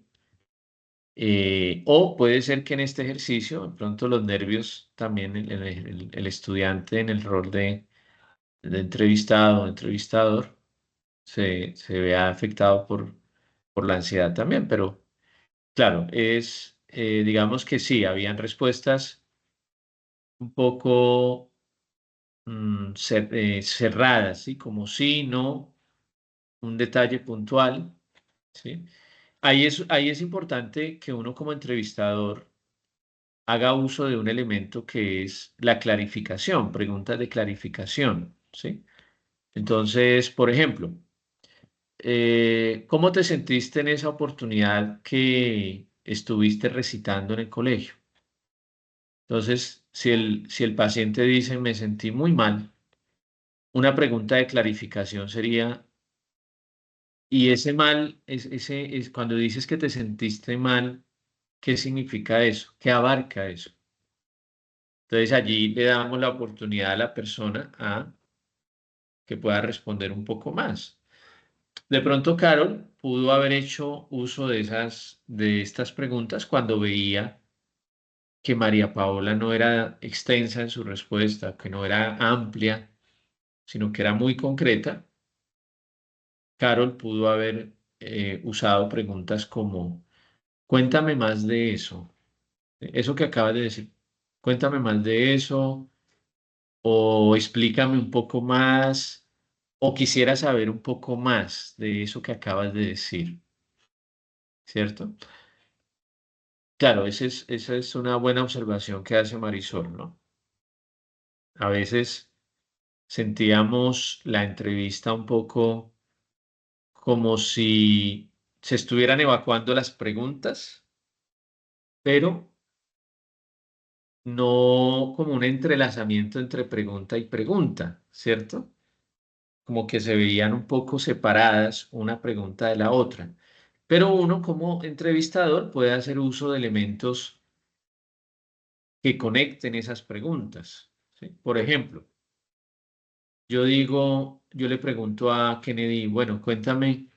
O puede ser que en este ejercicio, de pronto los nervios también, el estudiante en el rol de entrevistado o entrevistador se vea afectado por la ansiedad también, pero claro, digamos que sí, habían respuestas un poco cerradas, ¿sí? Como sí, no, un detalle puntual, ¿sí? Ahí es importante que uno como entrevistador haga uso de un elemento que es la clarificación, preguntas de clarificación, ¿sí? Entonces, por ejemplo, ¿cómo te sentiste en esa oportunidad que estuviste recitando en el colegio? Entonces, si el paciente dice, me sentí muy mal, una pregunta de clarificación sería, ¿y ese mal, cuando dices que te sentiste mal, qué significa eso? ¿Qué abarca eso? Entonces, allí le damos la oportunidad a la persona a que pueda responder un poco más. De pronto, Carol pudo haber hecho uso de estas preguntas cuando veía que María Paola no era extensa en su respuesta, que no era amplia, sino que era muy concreta. Carol pudo haber usado preguntas como, cuéntame más de eso que acabas de decir, cuéntame más de eso, o explícame un poco más, o quisiera saber un poco más de eso que acabas de decir, ¿cierto? Claro, esa es una buena observación que hace Marisol, ¿no? A veces sentíamos la entrevista un poco como si se estuvieran evacuando las preguntas, pero no como un entrelazamiento entre pregunta y pregunta, ¿cierto? Como que se veían un poco separadas una pregunta de la otra. Pero uno como entrevistador puede hacer uso de elementos que conecten esas preguntas, ¿sí? Por ejemplo, yo le pregunto a Kennedy, bueno, cuéntame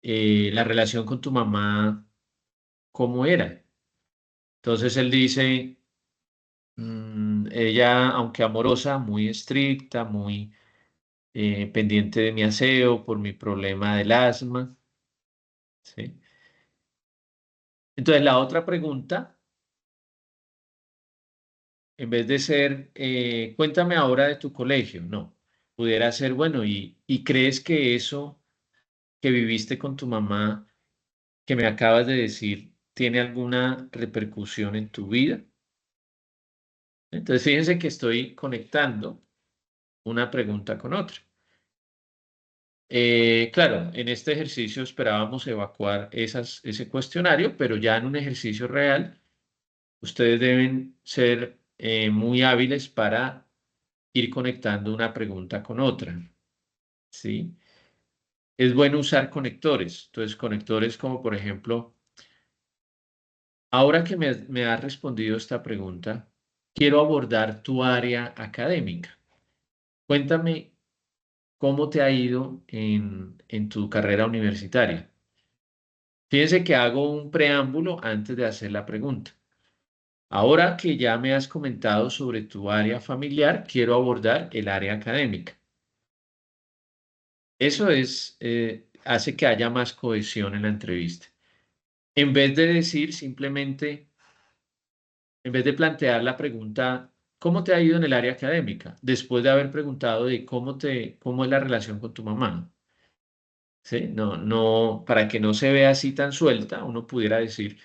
la relación con tu mamá, ¿cómo era? Entonces él dice, ella, aunque amorosa, muy estricta, muy pendiente de mi aseo por mi problema del asma, ¿sí? Entonces la otra pregunta en vez de ser, cuéntame ahora de tu colegio, no. Pudiera ser, bueno, ¿y crees que eso que viviste con tu mamá, que me acabas de decir, tiene alguna repercusión en tu vida? Entonces, fíjense que estoy conectando una pregunta con otra. Claro, en este ejercicio esperábamos evacuar ese cuestionario, pero ya en un ejercicio real, ustedes deben ser muy hábiles para ir conectando una pregunta con otra, ¿sí? Es bueno usar conectores. Entonces, conectores como, por ejemplo, ahora que me has respondido esta pregunta, quiero abordar tu área académica. Cuéntame cómo te ha ido en tu carrera universitaria. Fíjense que hago un preámbulo antes de hacer la pregunta. Ahora que ya me has comentado sobre tu área familiar, quiero abordar el área académica. Eso hace que haya más cohesión en la entrevista. En vez de decir simplemente, en vez de plantear la pregunta, ¿cómo te ha ido en el área académica? Después de haber preguntado de cómo es la relación con tu mamá. ¿Sí? No, para que no se vea así tan suelta, uno pudiera decir,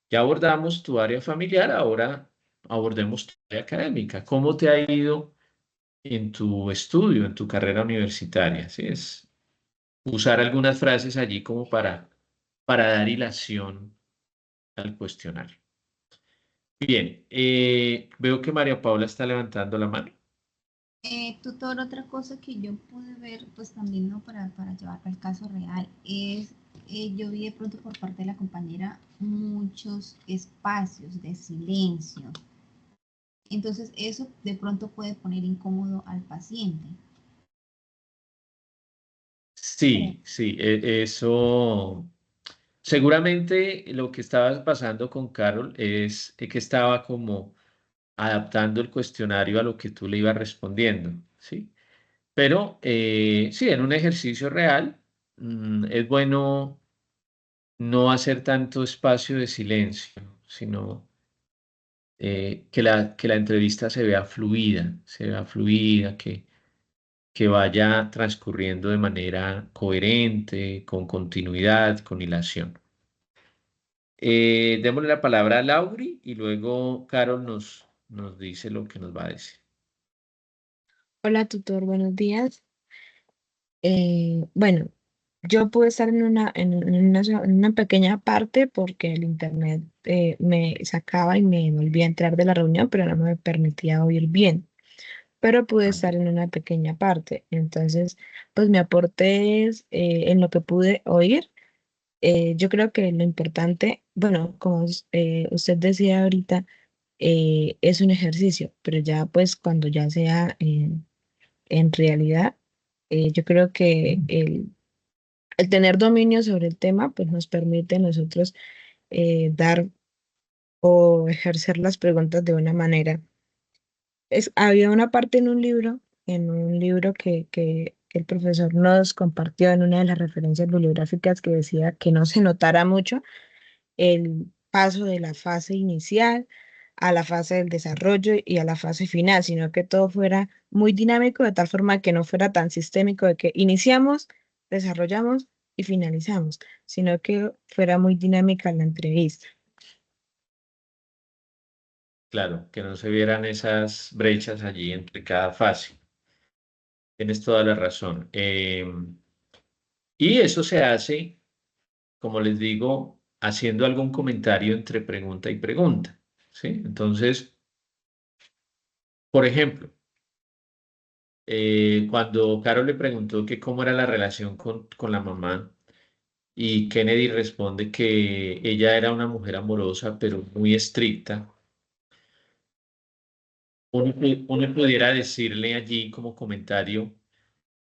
ya abordamos tu área familiar, ahora abordemos tu área académica. ¿Cómo te ha ido en tu estudio, en tu carrera universitaria? ¿Sí? Es usar algunas frases allí como para dar hilación al cuestionario. Bien, veo que María Paula está levantando la mano. Tutor, otra cosa que yo pude ver, pues también, ¿no? Para llevarlo al caso real, es, yo vi de pronto por parte de la compañera muchos espacios de silencio. Entonces, eso de pronto puede poner incómodo al paciente. Sí, sí, eso. Seguramente lo que estaba pasando con Carol es que estaba como adaptando el cuestionario a lo que tú le ibas respondiendo, ¿sí? Pero sí, en un ejercicio real es bueno no hacer tanto espacio de silencio, sino que la entrevista se vea fluida, que vaya transcurriendo de manera coherente, con continuidad, con hilación. Démosle la palabra a Lauri y luego Carol nos dice lo que nos va a decir. Hola, tutor, buenos días. Bueno, yo pude estar en una pequeña parte porque el internet me sacaba y me volvía a entrar de la reunión, pero no me permitía oír bien. Pero pude estar en una pequeña parte. Entonces, pues mi aporte es en lo que pude oír. Yo creo que lo importante, bueno, como usted decía ahorita, es un ejercicio, pero ya pues cuando ya sea en realidad, yo creo que el tener dominio sobre el tema, pues nos permite a nosotros dar o ejercer las preguntas de una manera. Había una parte en un libro que el profesor nos compartió en una de las referencias bibliográficas que decía que no se notara mucho el paso de la fase inicial a la fase del desarrollo y a la fase final, sino que todo fuera muy dinámico de tal forma que no fuera tan sistémico de que iniciamos, desarrollamos y finalizamos, sino que fuera muy dinámica la entrevista. Claro, que no se vieran esas brechas allí entre cada fase. Tienes toda la razón. Y eso se hace, como les digo, haciendo algún comentario entre pregunta y pregunta, ¿sí? Entonces, por ejemplo, cuando Carol le preguntó que cómo era la relación con la mamá y Kennedy responde que ella era una mujer amorosa, pero muy estricta, uno pudiera decirle allí como comentario,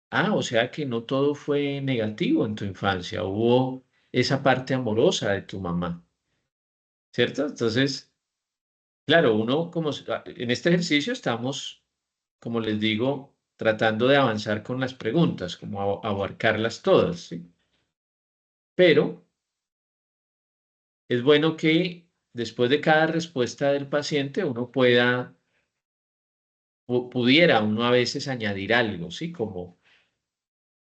o sea que no todo fue negativo en tu infancia, hubo esa parte amorosa de tu mamá, ¿cierto? Entonces, claro, en este ejercicio estamos, como les digo, tratando de avanzar con las preguntas, como abarcarlas todas, ¿sí? Pero es bueno que después de cada respuesta del paciente uno pueda pudiera uno a veces añadir algo, ¿sí? Como,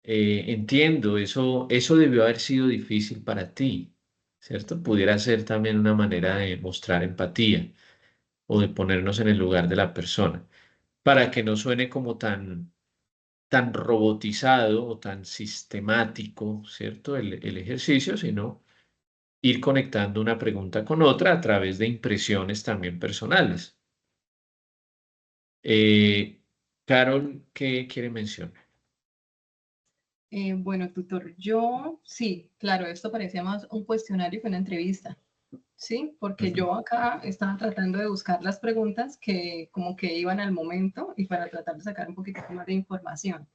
entiendo, eso debió haber sido difícil para ti, ¿cierto? Pudiera ser también una manera de mostrar empatía o de ponernos en el lugar de la persona, para que no suene como tan robotizado o tan sistemático, ¿cierto? El ejercicio, sino ir conectando una pregunta con otra a través de impresiones también personales. Eh, Carol, ¿qué quiere mencionar? Bueno, tutor, yo sí, claro, esto parecía más un cuestionario que una entrevista, ¿sí? Porque yo acá estaba tratando de buscar las preguntas que como que iban al momento y para tratar de sacar un poquito más de información.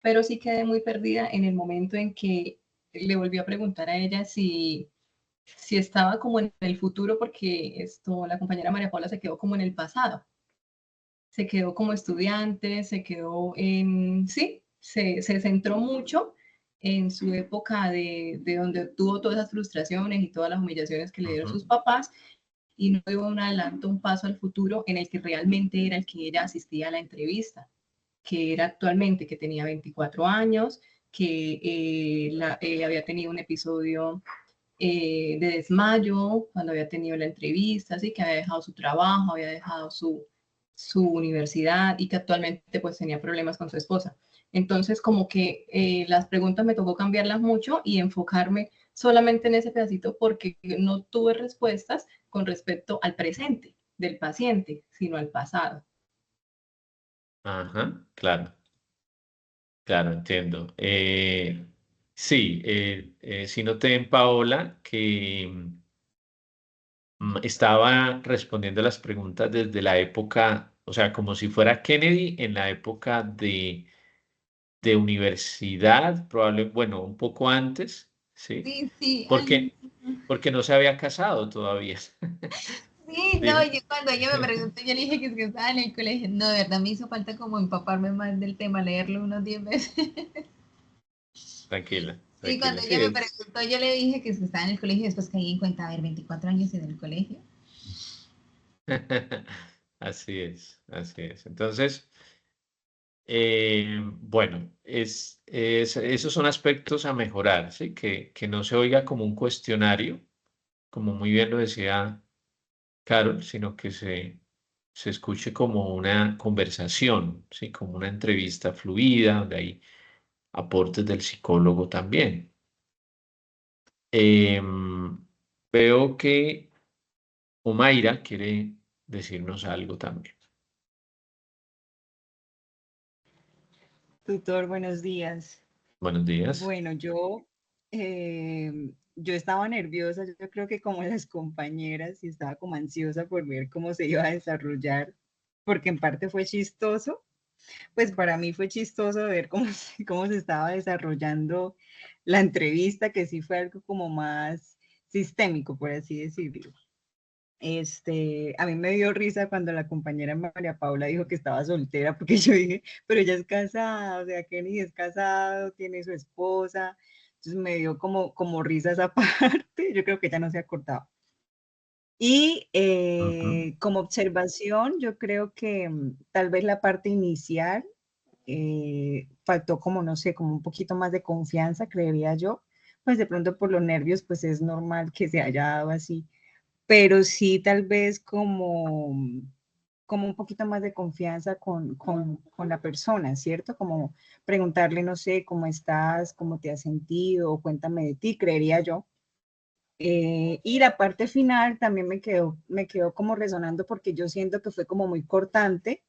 Pero sí quedé muy perdida en el momento en que le volví a preguntar a ella si estaba como en el futuro, porque la compañera María Paula se quedó como en el pasado, se quedó como estudiante, se quedó sí, se centró mucho en su época de donde tuvo todas esas frustraciones y todas las humillaciones que le dieron sus papás y no dio un adelanto, un paso al futuro en el que realmente era el que ella asistía a la entrevista, que era actualmente, que tenía 24 años, que había tenido un episodio de desmayo cuando había tenido la entrevista, así que había dejado su trabajo, había dejado su universidad y que actualmente pues tenía problemas con su esposa. Entonces como que las preguntas me tocó cambiarlas mucho y enfocarme solamente en ese pedacito porque no tuve respuestas con respecto al presente del paciente, sino al pasado. Ajá, claro, claro, entiendo. Sí, sí noté en Paola que estaba respondiendo las preguntas desde la época, o sea, como si fuera Kennedy en la época de universidad, probablemente, bueno, un poco antes, ¿sí? Sí, sí, ay, Porque, porque no se había casado todavía. sí, no, Dime. yo cuando ella me preguntó, yo le dije que es que estaba en el colegio. No, de verdad me hizo falta como empaparme más del tema, leerlo unos 10 veces. Tranquila, Sí, tranquila, cuando sí ella me es. preguntó, yo le dije que es que estaba en el colegio, después caí en cuenta, a ver, 24 años en el colegio. Así es, así es. Entonces, bueno, esos son aspectos a mejorar, ¿sí? Que no se oiga como un cuestionario, como muy bien lo decía Carol, sino que se escuche como una conversación, ¿sí? Como una entrevista fluida, donde hay aportes del psicólogo también. Em, Veo que Omaira quiere decirnos algo también. Tutor, buenos días. Buenos días. Bueno, yo estaba nerviosa, yo creo que como las compañeras, y estaba como ansiosa por ver cómo se iba a desarrollar, porque en parte fue chistoso, pues para mí fue chistoso ver cómo se estaba desarrollando la entrevista, que sí fue algo como más sistémico, por así decirlo. A mí me dio risa cuando la compañera María Paula dijo que estaba soltera, porque yo dije, pero ella es casada, o sea, Kenny es casado, tiene su esposa, entonces me dio como risa esa parte, yo creo que ella no se acordaba. Y Ujú. como observación, yo creo que tal vez la parte inicial faltó como, no sé, como un poquito más de confianza, creería yo, pues de pronto por los nervios, pues es normal que se haya dado así, pero sí tal vez como un poquito más de confianza con la persona, ¿cierto? Como preguntarle, no sé, cómo estás, cómo te has sentido, o cuéntame de ti, creería yo. Y la parte final también me quedó como resonando porque yo siento que fue como muy cortante,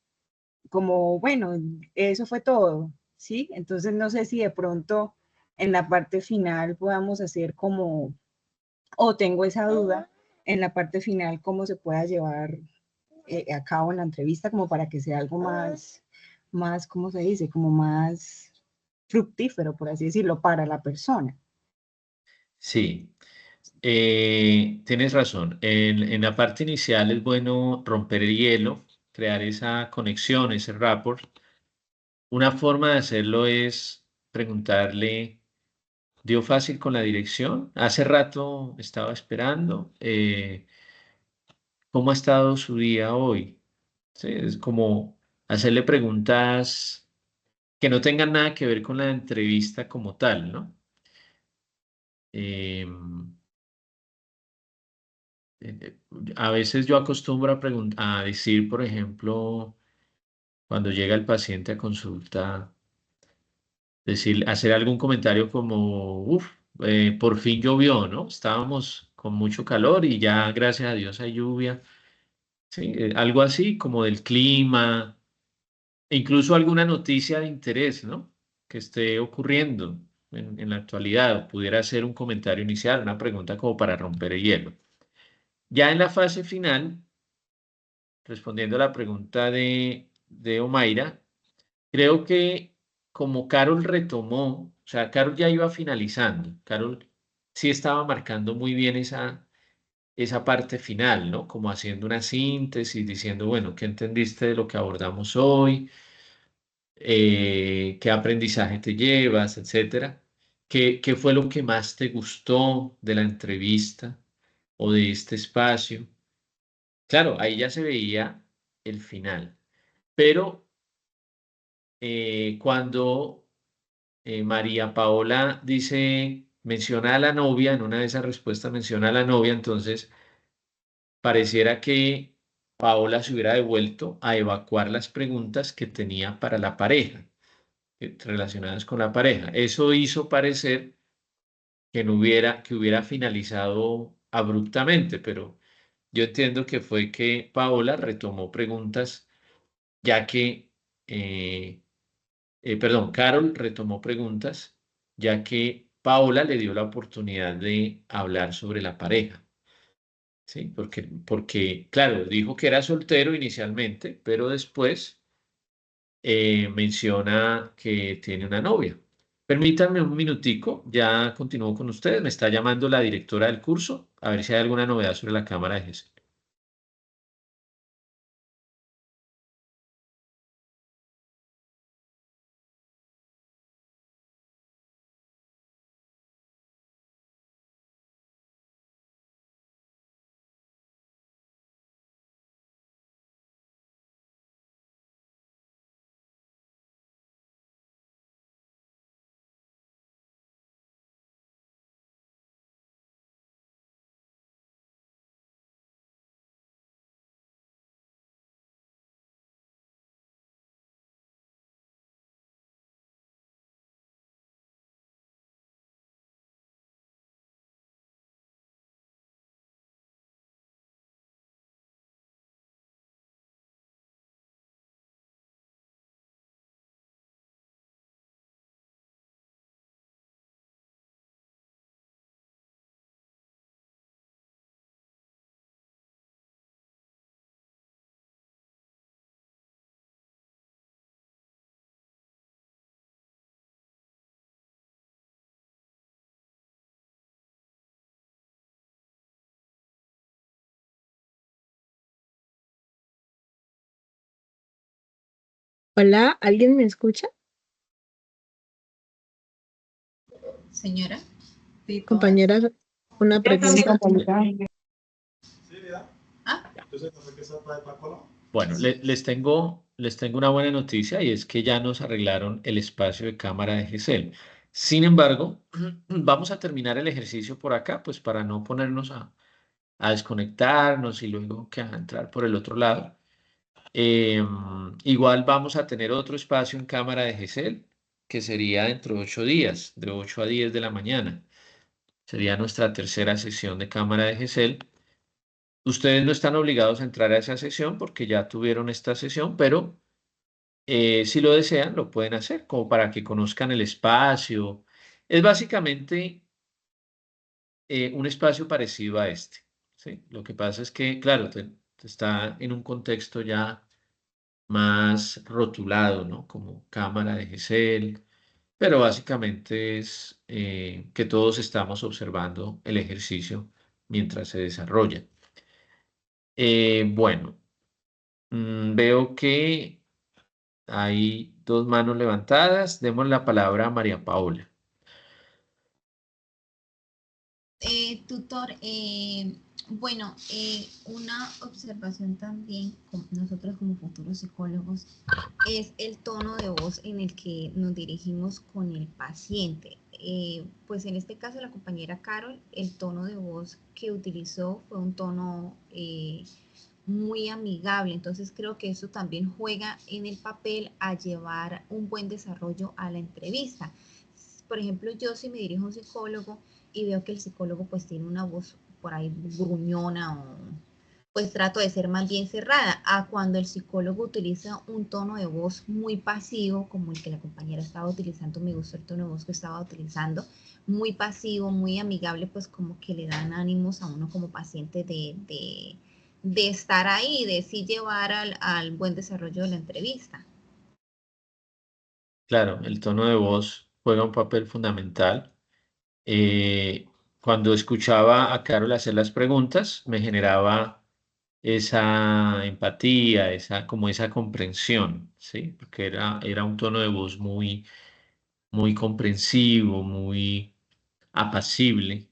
como, bueno, eso fue todo, ¿sí? Entonces no sé si de pronto en la parte final podamos hacer como, o tengo esa duda, en la parte final, cómo se pueda llevar a cabo en la entrevista, como para que sea algo más, ¿cómo se dice? Como más fructífero, por así decirlo, para la persona. Sí, tienes razón. En la parte inicial es bueno romper el hielo, crear esa conexión, ese rapport. Una forma de hacerlo es preguntarle, ¿dio fácil con la dirección? Hace rato estaba esperando. ¿Cómo ha estado su día hoy? Sí, es como hacerle preguntas que no tengan nada que ver con la entrevista como tal, ¿no? A veces yo acostumbro a decir, por ejemplo, cuando llega el paciente a consulta, hacer algún comentario como, uff, por fin llovió, ¿no? Estábamos con mucho calor y ya, gracias a Dios, hay lluvia. Sí, algo así como del clima, e incluso alguna noticia de interés, ¿no? Que esté ocurriendo en la actualidad, o pudiera ser un comentario inicial, una pregunta como para romper el hielo. Ya en la fase final, respondiendo a la pregunta de Omaira, creo que como Carol retomó, o sea, Carol ya iba finalizando, Carol sí estaba marcando muy bien esa parte final, ¿no? Como haciendo una síntesis, diciendo, bueno, ¿qué entendiste de lo que abordamos hoy? ¿Qué aprendizaje te llevas, etcétera? ¿Qué fue lo que más te gustó de la entrevista o de este espacio? Claro, ahí ya se veía el final, pero cuando María Paola menciona a la novia, en una de esas respuestas menciona a la novia, entonces pareciera que Paola se hubiera devuelto a evacuar las preguntas que tenía para la pareja, relacionadas con la pareja. Eso hizo parecer que hubiera finalizado abruptamente, pero yo entiendo que fue que Paola retomó preguntas, ya que, perdón, Carol retomó preguntas, ya que Paola le dio la oportunidad de hablar sobre la pareja. Sí, porque, claro, dijo que era soltero inicialmente, pero después menciona que tiene una novia. Permítanme un minutico, ya continúo con ustedes. Me está llamando la directora del curso, a ver si hay alguna novedad sobre la cámara de GESEL. Hola, ¿alguien me escucha? Señora. Sí, todas. Compañera, una Sí, pregunta. compañera. Ah, Bueno, les tengo una buena noticia y es que ya nos arreglaron el espacio de cámara de GESEL. Sin embargo, vamos a terminar el ejercicio por acá, pues para no ponernos a desconectarnos y luego que a entrar por el otro lado. Igual vamos a tener otro espacio en cámara de GESEL, que sería dentro de 8 días, de 8 a 10 de la mañana. Sería nuestra tercera sesión de cámara de GESEL. Ustedes no están obligados a entrar a esa sesión porque ya tuvieron esta sesión, pero si lo desean, lo pueden hacer, como para que conozcan el espacio. Es básicamente un espacio parecido a este, ¿sí? Lo que pasa es que, claro, está en un contexto ya más rotulado, ¿no? Como cámara de GESEL, pero básicamente es que todos estamos observando el ejercicio mientras se desarrolla. Bueno, veo que hay dos manos levantadas. Demos la palabra a María Paola. tutor, Bueno, una observación también, nosotros como futuros psicólogos, es el tono de voz en el que nos dirigimos con el paciente. Pues en este caso la compañera Carol, el tono de voz que utilizó fue un tono muy amigable, entonces creo que eso también juega en el papel a llevar un buen desarrollo a la entrevista. Por ejemplo, yo si me dirijo a un psicólogo y veo que el psicólogo pues tiene una voz por ahí gruñona o pues trato de ser más bien cerrada a cuando el psicólogo utiliza un tono de voz muy pasivo, como el que la compañera estaba utilizando, me gustó el tono de voz que estaba utilizando, muy pasivo, muy amigable, pues como que le dan ánimos a uno como paciente de estar ahí, de sí llevar al buen desarrollo de la entrevista. Claro, el tono de voz juega un papel fundamental. Eh, Cuando escuchaba a Carol hacer las preguntas, me generaba esa empatía, como esa comprensión, ¿sí? Porque era un tono de voz muy comprensivo, muy apacible.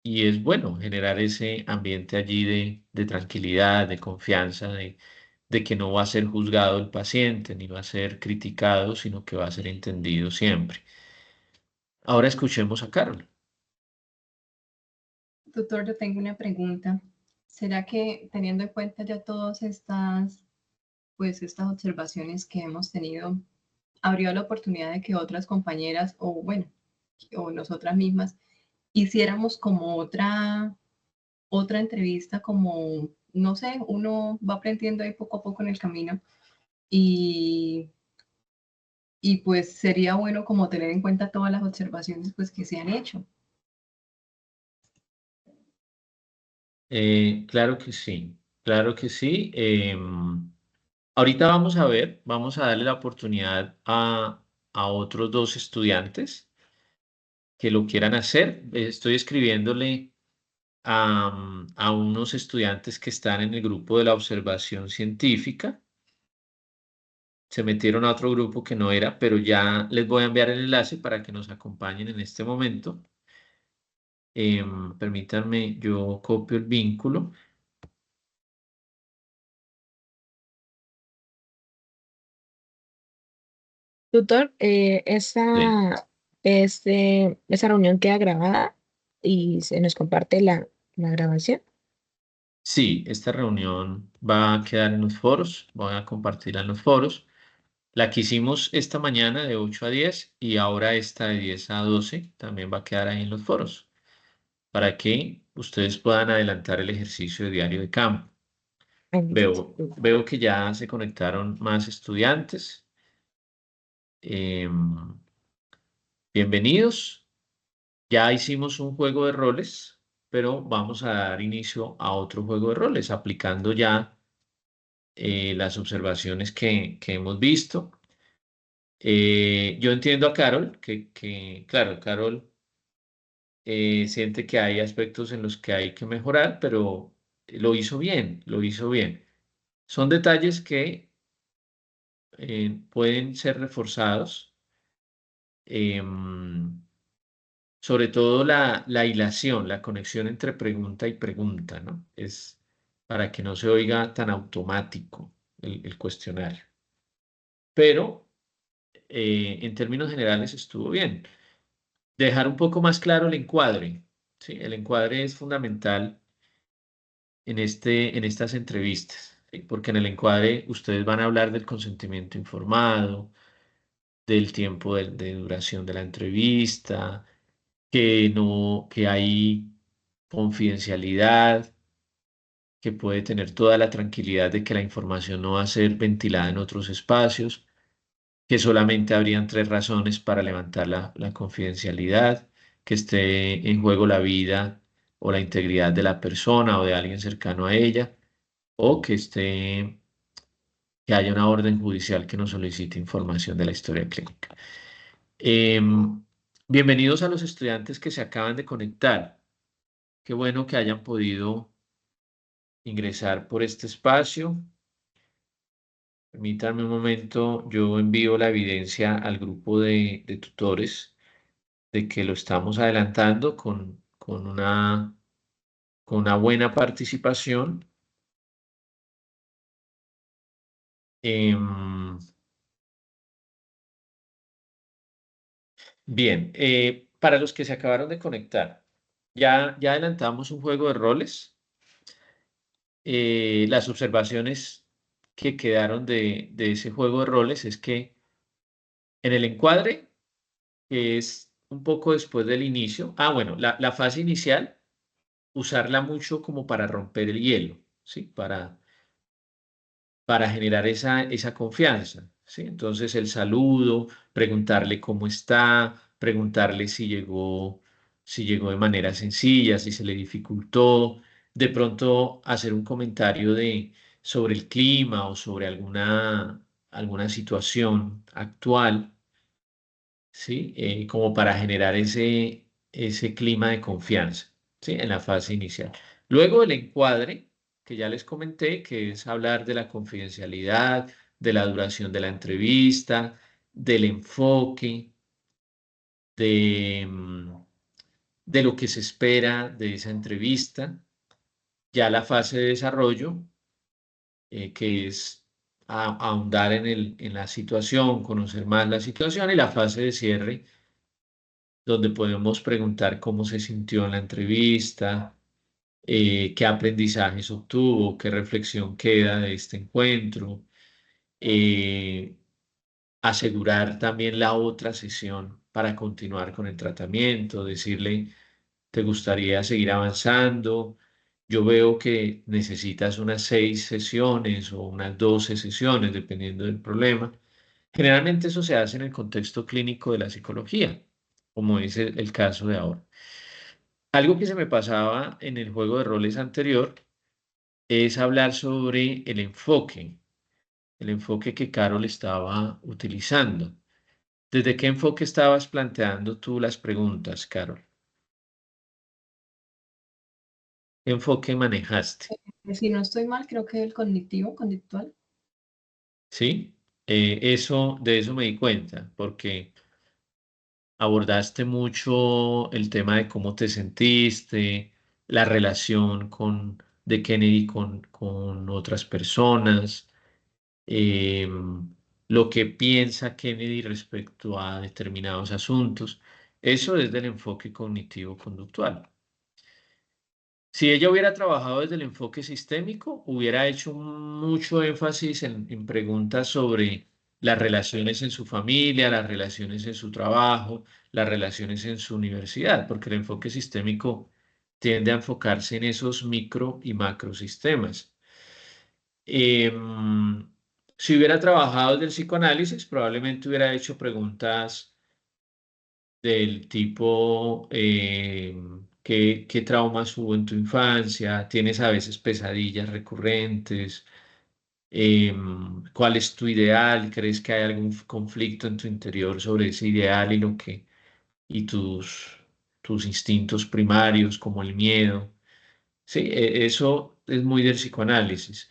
Y es bueno generar ese ambiente allí de tranquilidad, de confianza, de que no va a ser juzgado el paciente, ni va a ser criticado, sino que va a ser entendido siempre. Ahora escuchemos a Carol. Doctor, yo tengo una pregunta. ¿Será que teniendo en cuenta ya todas estas, pues estas observaciones que hemos tenido, habría la oportunidad de que otras compañeras o bueno, o nosotras mismas hiciéramos como otra entrevista, como, no sé, uno va aprendiendo ahí poco a poco en el camino y, y pues sería bueno como tener en cuenta todas las observaciones pues que se han hecho? Claro que sí, claro que sí. Ahorita vamos a ver, vamos a darle la oportunidad a otros dos estudiantes que lo quieran hacer. Estoy escribiéndole a unos estudiantes que están en el grupo de la observación científica. Se metieron a otro grupo que no era, pero ya les voy a enviar el enlace para que nos acompañen en este momento. Permítanme, yo copio el vínculo. Tutor, Sí. esa reunión queda grabada y se nos comparte la grabación. Sí, esta reunión va a quedar en los foros, voy a compartirla en los foros. La que hicimos esta mañana de 8 a 10 y ahora esta de 10 a 12 también va a quedar ahí en los foros para que ustedes puedan adelantar el ejercicio de diario de campo. Ah, Veo que ya se conectaron más estudiantes. Bienvenidos. Ya hicimos un juego de roles, pero vamos a dar inicio a otro juego de roles aplicando ya las observaciones que hemos visto. Yo entiendo a Carol, claro, Carol siente que hay aspectos en los que hay que mejorar, pero lo hizo bien, lo hizo bien. Son detalles que pueden ser reforzados, em, sobre todo la hilación, la conexión entre pregunta y pregunta, ¿no? Es para que no se oiga tan automático el cuestionario. Pero en términos generales estuvo bien. Dejar un poco más claro el encuadre, ¿sí? El encuadre es fundamental en estas entrevistas, ¿sí? Porque en el encuadre ustedes van a hablar del consentimiento informado, del tiempo de duración de la entrevista, que hay confidencialidad, que puede tener toda la tranquilidad de que la información no va a ser ventilada en otros espacios, que solamente habrían tres razones para levantar la confidencialidad, que esté en juego la vida o la integridad de la persona o de alguien cercano a ella, o que haya una orden judicial que nos solicite información de la historia clínica. Em, Bienvenidos a los estudiantes que se acaban de conectar. Qué bueno que hayan podido ingresar por este espacio. Permítanme un momento, yo envío la evidencia al grupo de tutores de que lo estamos adelantando con con una buena participación. Bien, para los que se acabaron de conectar, ya adelantamos un juego de roles. Las observaciones que quedaron de ese juego de roles es que en el encuadre, que es un poco después del inicio, bueno, la fase inicial, usarla mucho como para romper el hielo, ¿sí? Para generar esa confianza, ¿sí? Entonces el saludo, preguntarle cómo está, preguntarle si llegó de manera sencilla, si se le dificultó, de pronto hacer un comentario sobre el clima o sobre alguna situación actual, ¿sí? Como para generar ese clima de confianza, ¿sí? En la fase inicial. Luego el encuadre, que ya les comenté, que es hablar de la confidencialidad, de la duración de la entrevista, del enfoque, de lo que se espera de esa entrevista. Ya la fase de desarrollo, que es ahondar en la situación, conocer más la situación, y la fase de cierre, donde podemos preguntar cómo se sintió en la entrevista, qué aprendizajes obtuvo, qué reflexión queda de este encuentro, eh, asegurar también la otra sesión para continuar con el tratamiento, decirle, ¿te gustaría seguir avanzando? Yo veo que necesitas unas 6 sesiones o unas 12 sesiones, dependiendo del problema. Generalmente eso se hace en el contexto clínico de la psicología, como es el caso de ahora. Algo que se me pasaba en el juego de roles anterior es hablar sobre el enfoque que Carol estaba utilizando. ¿Desde qué enfoque estabas planteando tú las preguntas, Carol? ¿Qué enfoque manejaste? Si no estoy mal, creo que el cognitivo, conductual. ¿Sí? De eso me di cuenta, porque abordaste mucho el tema de cómo te sentiste, la relación de Kennedy con otras personas, lo que piensa Kennedy respecto a determinados asuntos. Eso es del enfoque cognitivo-conductual. Si ella hubiera trabajado desde el enfoque sistémico, hubiera hecho mucho énfasis en preguntas sobre las relaciones en su familia, las relaciones en su trabajo, las relaciones en su universidad, porque el enfoque sistémico tiende a enfocarse en esos micro y macrosistemas. Si hubiera trabajado desde el psicoanálisis, probablemente hubiera hecho preguntas del tipo, ¿qué traumas hubo en tu infancia? ¿Tienes a veces pesadillas recurrentes? ¿Cuál es tu ideal? ¿Crees que hay algún conflicto en tu interior sobre ese ideal y tus instintos primarios como el miedo? Sí, eso es muy del psicoanálisis.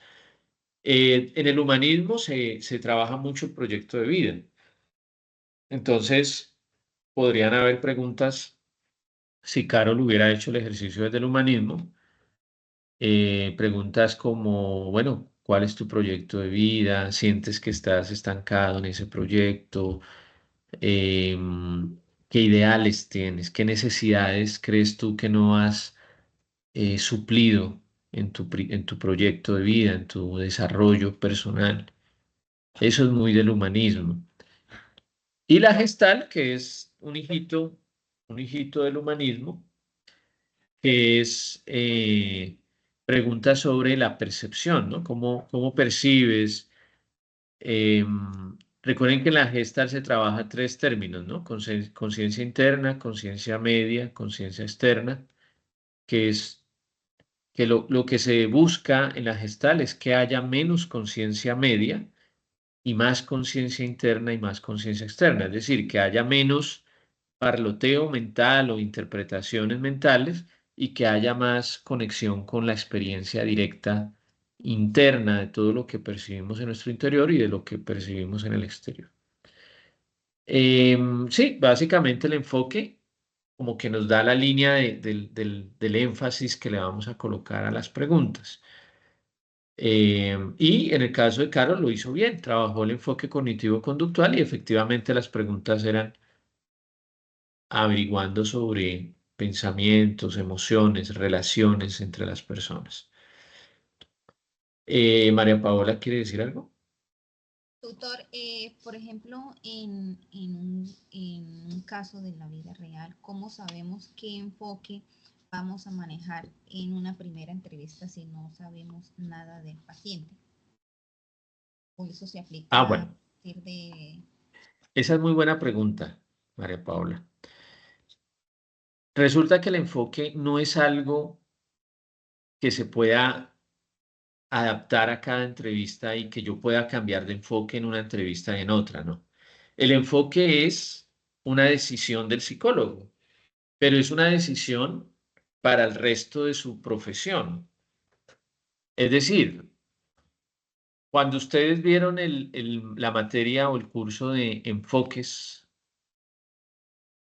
En el humanismo se trabaja mucho el proyecto de vida. Entonces, podrían haber preguntas si Carol hubiera hecho el ejercicio desde el humanismo. Preguntas como, bueno, ¿cuál es tu proyecto de vida? ¿Sientes que estás estancado en ese proyecto? ¿Qué ideales tienes? ¿Qué necesidades crees tú que no has suplido en tu proyecto de vida, en tu desarrollo personal? Eso es muy del humanismo. Y la Gestalt, que es un hijito del humanismo, que es preguntas sobre la percepción, ¿no? ¿Cómo percibes? Recuerden que en la Gestalt se trabaja 3 términos, ¿no? Conciencia interna, conciencia media, conciencia externa, que es que lo que se busca en la Gestalt es que haya menos conciencia media y más conciencia interna y más conciencia externa, es decir, que haya menos parloteo mental o interpretaciones mentales y que haya más conexión con la experiencia directa interna de todo lo que percibimos en nuestro interior y de lo que percibimos en el exterior. Sí, básicamente el enfoque como que nos da la línea del énfasis que le vamos a colocar a las preguntas. Y en el caso de Carol lo hizo bien, trabajó el enfoque cognitivo-conductual y efectivamente las preguntas eran averiguando sobre pensamientos, emociones, relaciones entre las personas. María Paola, ¿quiere decir algo? Tutor, por ejemplo, en un caso de la vida real, ¿cómo sabemos qué enfoque vamos a manejar en una primera entrevista si no sabemos nada del paciente? ¿O eso se aplica a Bueno, partir de... esa es muy buena pregunta, María Paola. Resulta que el enfoque no es algo que se pueda adaptar a cada entrevista y que yo pueda cambiar de enfoque en una entrevista y en otra, ¿no? El enfoque es una decisión del psicólogo, pero es una decisión para el resto de su profesión. Es decir, cuando ustedes vieron la materia o el curso de enfoques,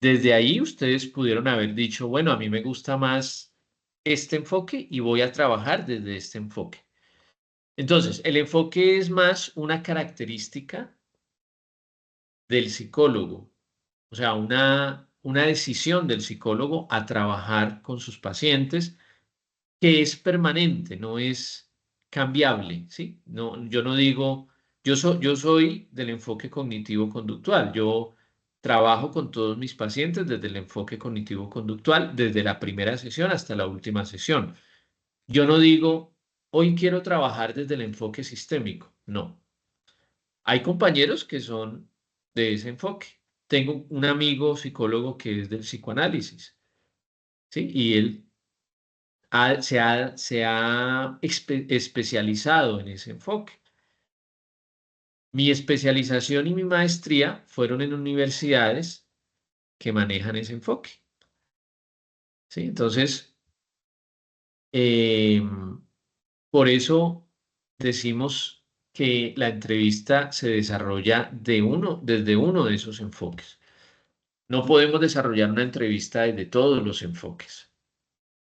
desde ahí ustedes pudieron haber dicho, bueno, a mí me gusta más este enfoque y voy a trabajar desde este enfoque. Entonces, el enfoque es más una característica del psicólogo, o sea, una decisión del psicólogo a trabajar con sus pacientes que es permanente, no es cambiable, ¿sí? No, yo no digo, yo soy del enfoque cognitivo-conductual, yo trabajo con todos mis pacientes desde el enfoque cognitivo-conductual, desde la primera sesión hasta la última sesión. Yo no digo, hoy quiero trabajar desde el enfoque sistémico, no. Hay compañeros que son de ese enfoque. Tengo un amigo psicólogo que es del psicoanálisis, ¿sí? Y él se ha especializado en ese enfoque. Mi especialización y mi maestría fueron en universidades que manejan ese enfoque, ¿sí? Entonces, por eso decimos que la entrevista se desarrolla desde uno de esos enfoques. No podemos desarrollar una entrevista desde todos los enfoques,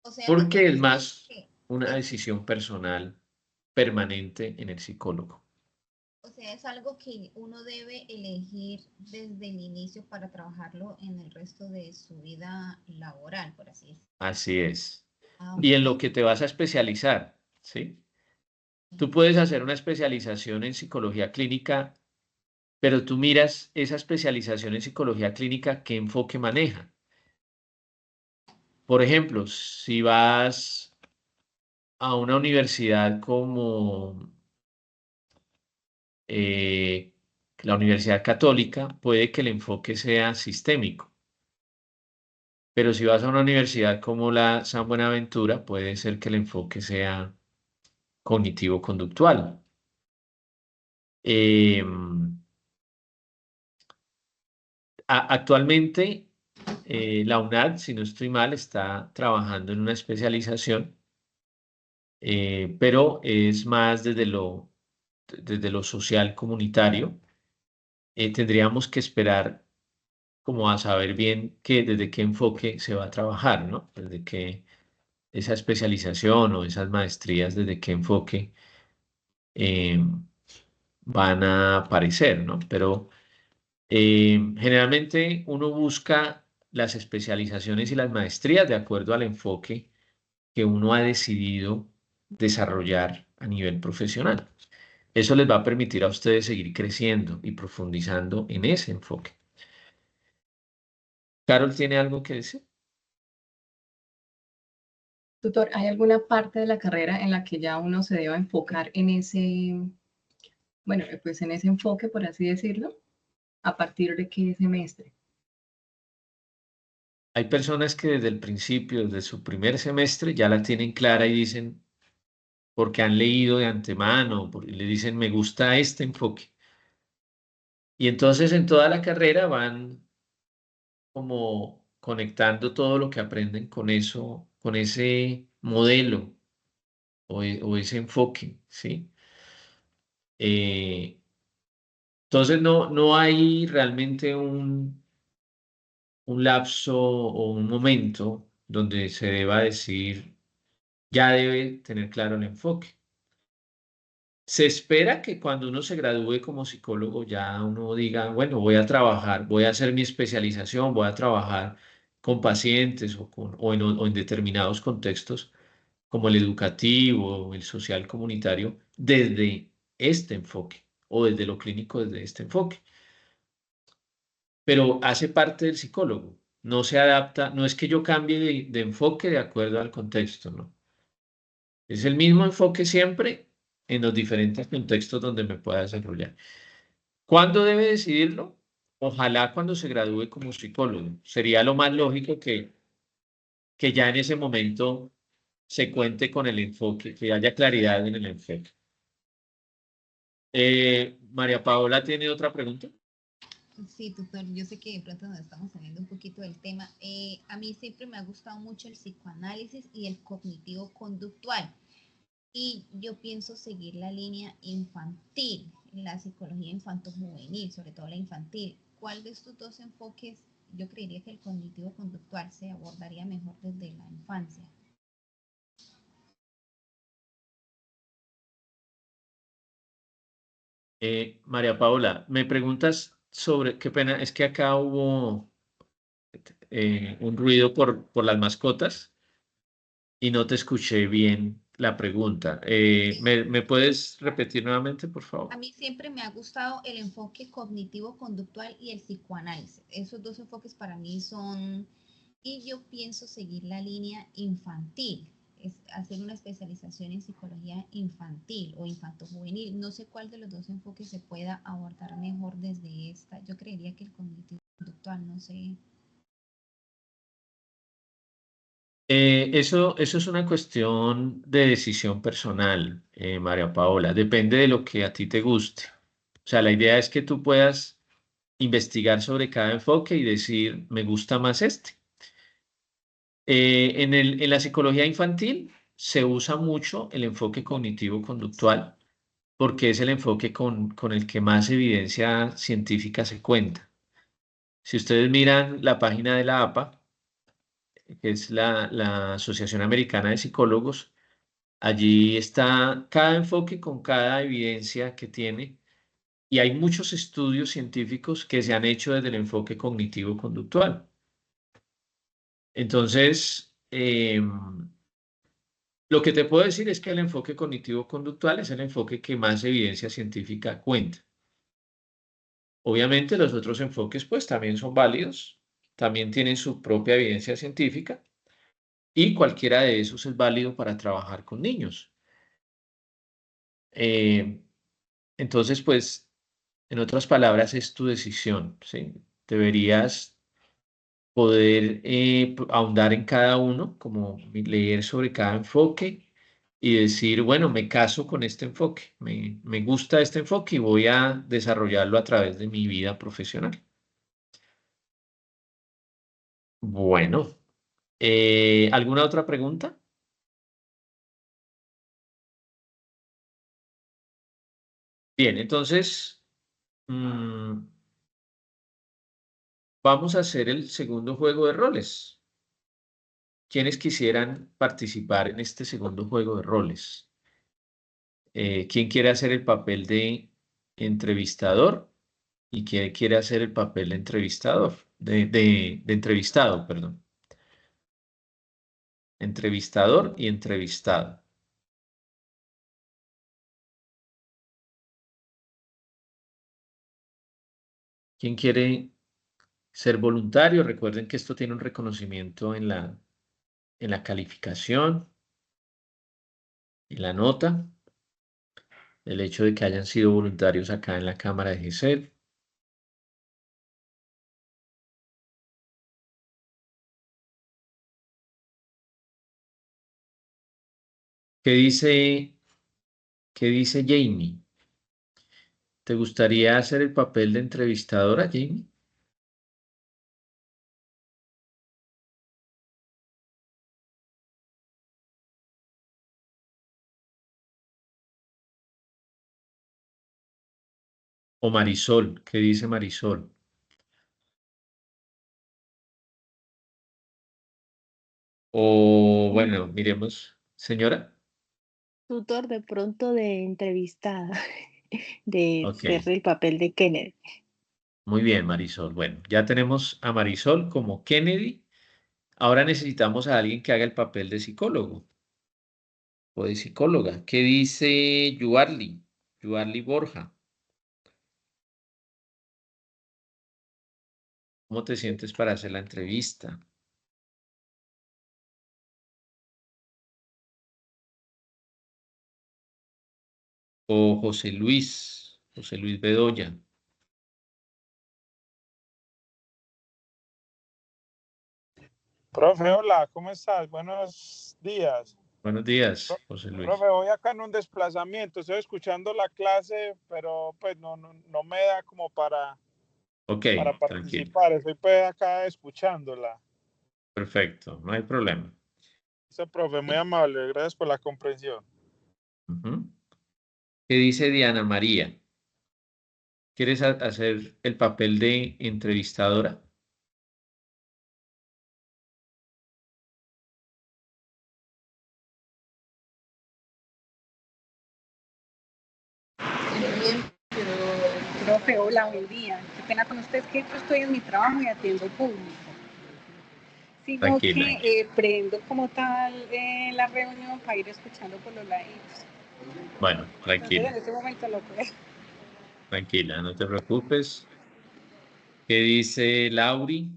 O sea, te porque puedo es decir más una que decisión personal permanente en el psicólogo. o sea, es algo que uno debe elegir desde el inicio para trabajarlo en el resto de su vida laboral, por así decirlo. Así es. Ah, Y en ok. lo que te vas a especializar, ¿sí? Tú Ujú. puedes hacer una especialización en psicología clínica, pero tú miras esa especialización en psicología clínica, ¿qué enfoque maneja? Por ejemplo, si vas a una universidad como eh, la Universidad Católica, puede que el enfoque sea sistémico, pero si vas a una universidad como la San Buenaventura, puede ser que el enfoque sea cognitivo-conductual. Actualmente, la UNAD, si no estoy mal, está trabajando en una especialización, pero es más desde lo social comunitario. Tendríamos que esperar como a saber bien desde qué enfoque se va a trabajar, ¿no? Desde qué esa especialización o esas maestrías, desde qué enfoque eh, van a aparecer, ¿no? Pero generalmente uno busca las especializaciones y las maestrías de acuerdo al enfoque que uno ha decidido desarrollar a nivel profesional. Eso les va a permitir a ustedes seguir creciendo y profundizando en ese enfoque. ¿Carol tiene algo que decir? Tutor, ¿hay alguna parte de la carrera en la que ya uno se deba enfocar en ese, bueno, pues en ese enfoque, por así decirlo? ¿A partir de qué semestre? Hay personas que desde el principio, desde su primer semestre, ya la tienen clara y dicen, porque han leído de antemano, porque le dicen, me gusta este enfoque. Y entonces en toda la carrera van como conectando todo lo que aprenden con eso, con ese modelo o ese enfoque, ¿sí? Entonces no hay realmente un lapso o un momento donde se deba decir, ya debe tener claro el enfoque. Se espera que cuando uno se gradúe como psicólogo ya uno diga, bueno, voy a trabajar, voy a hacer mi especialización, voy a trabajar con pacientes o en determinados contextos como el educativo o el social comunitario desde este enfoque o desde lo clínico desde este enfoque. Pero hace parte del psicólogo, no se adapta, no es que yo cambie de enfoque de acuerdo al contexto, ¿no? Es el mismo enfoque siempre en los diferentes contextos donde me pueda desarrollar. ¿Cuándo debe decidirlo? Ojalá cuando se gradúe como psicólogo. Sería lo más lógico que ya en ese momento se cuente con el enfoque, que haya claridad en el enfoque. María Paola tiene otra pregunta. Sí, tutor, yo sé que de pronto nos estamos saliendo un poquito del tema. A mí siempre me ha gustado mucho el psicoanálisis y el cognitivo conductual. Y yo pienso seguir la línea infantil, la psicología infanto-juvenil, sobre todo la infantil. ¿Cuál de estos dos enfoques yo creería que el cognitivo conductual se abordaría mejor desde la infancia? María Paola, me preguntas sobre, qué pena, es que acá hubo un ruido por las mascotas y no te escuché bien la pregunta. ¿Me puedes repetir nuevamente, por favor? A mí siempre me ha gustado el enfoque cognitivo-conductual y el psicoanálisis. Esos dos enfoques para mí son, y yo pienso seguir la línea infantil, es hacer una especialización en psicología infantil o infanto-juvenil. No sé cuál de los dos enfoques se pueda abordar mejor desde esta. Yo creería que el cognitivo-conductual, no sé. Eso es una cuestión de decisión personal, María Paola. Depende de lo que a ti te guste. O sea, la idea es que tú puedas investigar sobre cada enfoque y decir, me gusta más este. En la psicología infantil se usa mucho el enfoque cognitivo-conductual porque es el enfoque con el que más evidencia científica se cuenta. Si ustedes miran la página de la APA, que es la Asociación Americana de Psicólogos, allí está cada enfoque con cada evidencia que tiene y hay muchos estudios científicos que se han hecho desde el enfoque cognitivo-conductual. Entonces, lo que te puedo decir es que el enfoque cognitivo-conductual es el enfoque que más evidencia científica cuenta. Obviamente los otros enfoques pues también son válidos, también tienen su propia evidencia científica y cualquiera de esos es válido para trabajar con niños. Eh, entonces pues, en otras palabras, es tu decisión, ¿sí? Deberías poder ahondar en cada uno, como leer sobre cada enfoque y decir, bueno, me caso con este enfoque, me gusta este enfoque y voy a desarrollarlo a través de mi vida profesional. Bueno, ¿alguna otra pregunta? Bien, entonces vamos a hacer el segundo juego de roles. ¿Quiénes quisieran participar en este segundo juego de roles? ¿Quién quiere hacer el papel de entrevistador? ¿Y quién quiere hacer el papel de entrevistador? De entrevistado, perdón. Entrevistador y entrevistado. ¿Quién quiere ser voluntario? Recuerden que esto tiene un reconocimiento en la calificación, en la nota, el hecho de que hayan sido voluntarios acá en la Cámara de GESEL. ¿Qué dice, qué dice Jamie? ¿Te gustaría hacer el papel de entrevistadora, Jamie? ¿O Marisol? ¿Qué dice Marisol? O bueno, miremos, señora. Tutor de pronto de entrevistada, de Ok, ser el papel de Kennedy. muy bien, Marisol. Bueno, ya tenemos a Marisol como Kennedy. Ahora necesitamos a alguien que haga el papel de psicólogo o de psicóloga. ¿Qué dice Yuarli? Yuarli Borja. ¿Cómo te sientes para hacer la entrevista? O José Luis Bedoya. Profe, hola, ¿cómo estás? Buenos días. Buenos días, José Luis. Profe, voy acá en un desplazamiento, estoy escuchando la clase, pero pues no me da como Ok, para tranquilo. participar, estoy pues acá escuchándola. Perfecto, no hay problema. Eso, profe, muy amable, gracias por la comprensión. Ujú. ¿Qué dice Diana María? ¿Quieres hacer el papel de entrevistadora? Bien, pero profe, hola, buen día. Qué pena con ustedes que yo estoy en mi trabajo y atiendo al público. Sino Tranquila. que prendo como tal la reunión para ir escuchando por los lados. Bueno, Entonces en tranquila, este momento lo puedo. tranquila, no te preocupes. ¿Qué dice Lauri?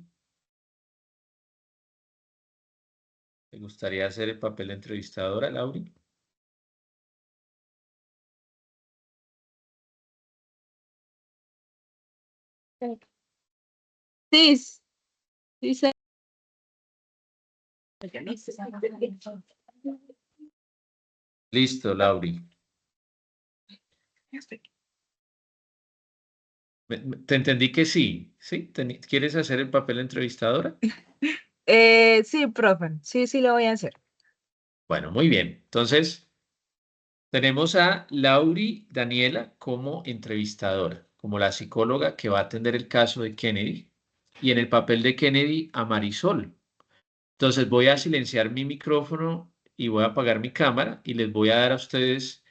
¿Te gustaría hacer el papel de entrevistadora, Lauri? Sí, sí, sí. Listo, Lauri. Te entendí que sí, ¿sí? ¿Quieres hacer el papel de entrevistadora? Sí, profe, sí, sí lo voy a hacer. Bueno, muy bien. Entonces, tenemos a Lauri Daniela como entrevistadora, como la psicóloga que va a atender el caso de Kennedy, y en el papel de Kennedy a Marisol. Entonces, voy a silenciar mi micrófono y voy a apagar mi cámara y les voy a dar a ustedes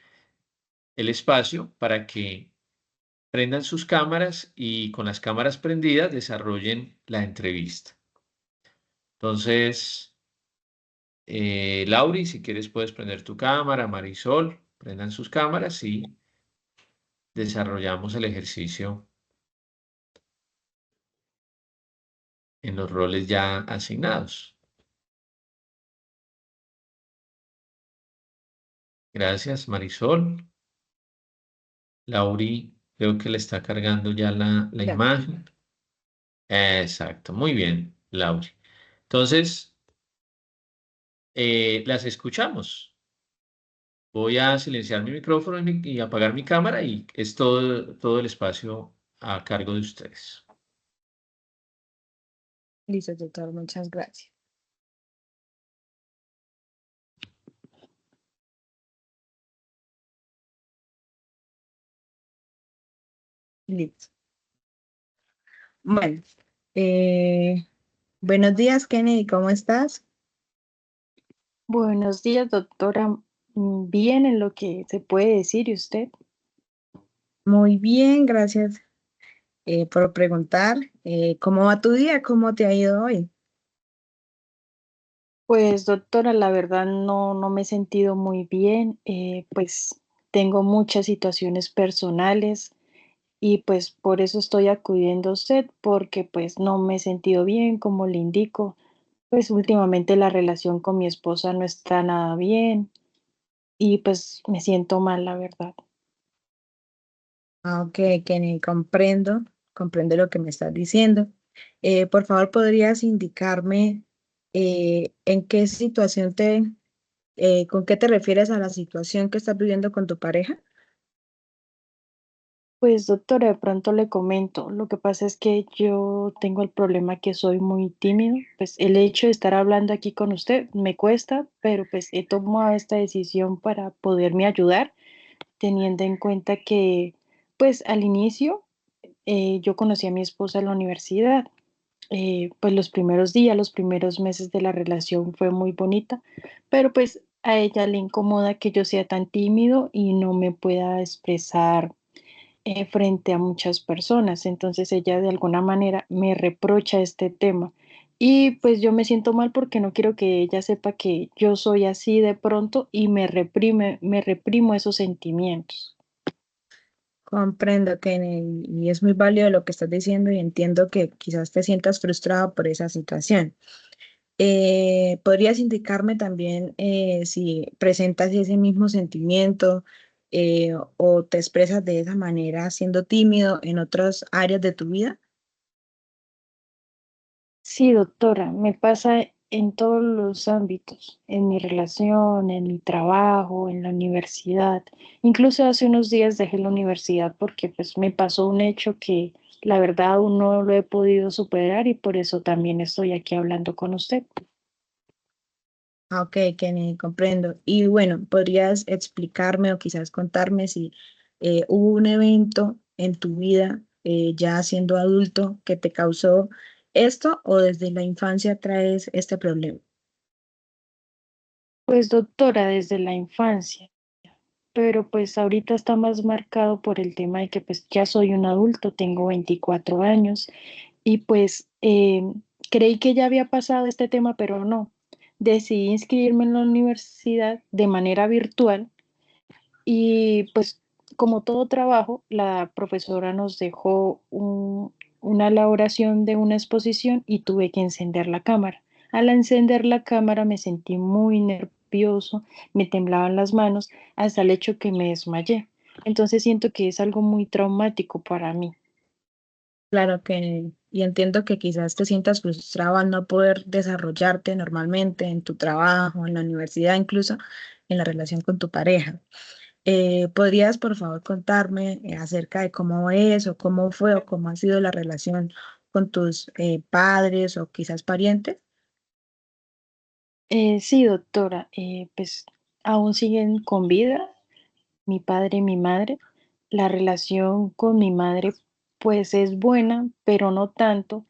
el espacio para que prendan sus cámaras y con las cámaras prendidas desarrollen la entrevista. Entonces, Lauri, si quieres puedes prender tu cámara, Marisol, prendan sus cámaras y desarrollamos el ejercicio en los roles ya asignados. Gracias, Marisol. Lauri, creo que le está cargando ya la Ya. imagen. Exacto, muy bien, Lauri. Entonces, las escuchamos. Voy a silenciar mi micrófono y apagar mi cámara y es todo el espacio a cargo de ustedes. Listo, doctor, muchas gracias. Listo. Bueno, eh, buenos días, Kennedy, ¿cómo estás? Buenos días, doctora. Bien en lo que se puede decir, ¿y usted? Muy bien, gracias por preguntar. ¿Cómo va tu día? ¿Cómo te ha ido hoy? Pues, doctora, la verdad no me he sentido muy bien. Pues tengo muchas situaciones personales y pues por eso estoy acudiendo a usted, porque pues no me he sentido bien, como le indico. Pues últimamente la relación con mi esposa no está nada bien y pues me siento mal, la verdad. Ah, ok, Kennedy, comprendo lo que me estás diciendo. Por favor, ¿podrías indicarme en qué situación con qué te refieres a la situación que estás viviendo con tu pareja? Pues, doctora, de pronto le comento, lo que pasa es que yo tengo el problema que soy muy tímido, pues el hecho de estar hablando aquí con usted me cuesta, pero pues he tomado esta decisión para poderme ayudar, teniendo en cuenta que, pues al inicio yo conocí a mi esposa en la universidad pues los primeros días, los primeros meses de la relación fue muy bonita, pero pues a ella le incomoda que yo sea tan tímido y no me pueda expresar frente a muchas personas. Entonces ella de alguna manera me reprocha este tema. Y pues yo me siento mal porque no quiero que ella sepa que yo soy así de pronto y me reprimo esos sentimientos. Comprendo, Kennedy, y es muy válido lo que estás diciendo y entiendo que quizás te sientas frustrado por esa situación. ¿Podrías indicarme también si presentas ese mismo sentimiento o te expresas de esa manera siendo tímido en otras áreas de tu vida? Sí, doctora, me pasa en todos los ámbitos, en mi relación, en mi trabajo, en la universidad. Incluso hace unos días dejé la universidad porque pues me pasó un hecho que la verdad aún no lo he podido superar y por eso también estoy aquí hablando con usted. Ah, ok, Kenny, comprendo. Y bueno, ¿podrías explicarme o quizás contarme si hubo un evento en tu vida, ya siendo adulto, que te causó esto o desde la infancia traes este problema? Pues doctora, desde la infancia, pero pues ahorita está más marcado por el tema de que pues ya soy un adulto, tengo 24 años y pues creí que ya había pasado este tema, pero no. Decidí inscribirme en la universidad de manera virtual y pues como todo trabajo, la profesora nos dejó una elaboración de una exposición y tuve que encender la cámara. Al encender la cámara me sentí muy nervioso, me temblaban las manos hasta el hecho que me desmayé. Entonces siento que es algo muy traumático para mí. Claro que, y entiendo que quizás te sientas frustrado al no poder desarrollarte normalmente en tu trabajo, en la universidad, incluso en la relación con tu pareja. ¿Podrías, por favor, contarme acerca de cómo es o cómo fue o cómo ha sido la relación con tus padres o quizás parientes? Sí, doctora, pues aún siguen con vida mi padre y mi madre. La relación con mi madre pues es buena, pero no tanto,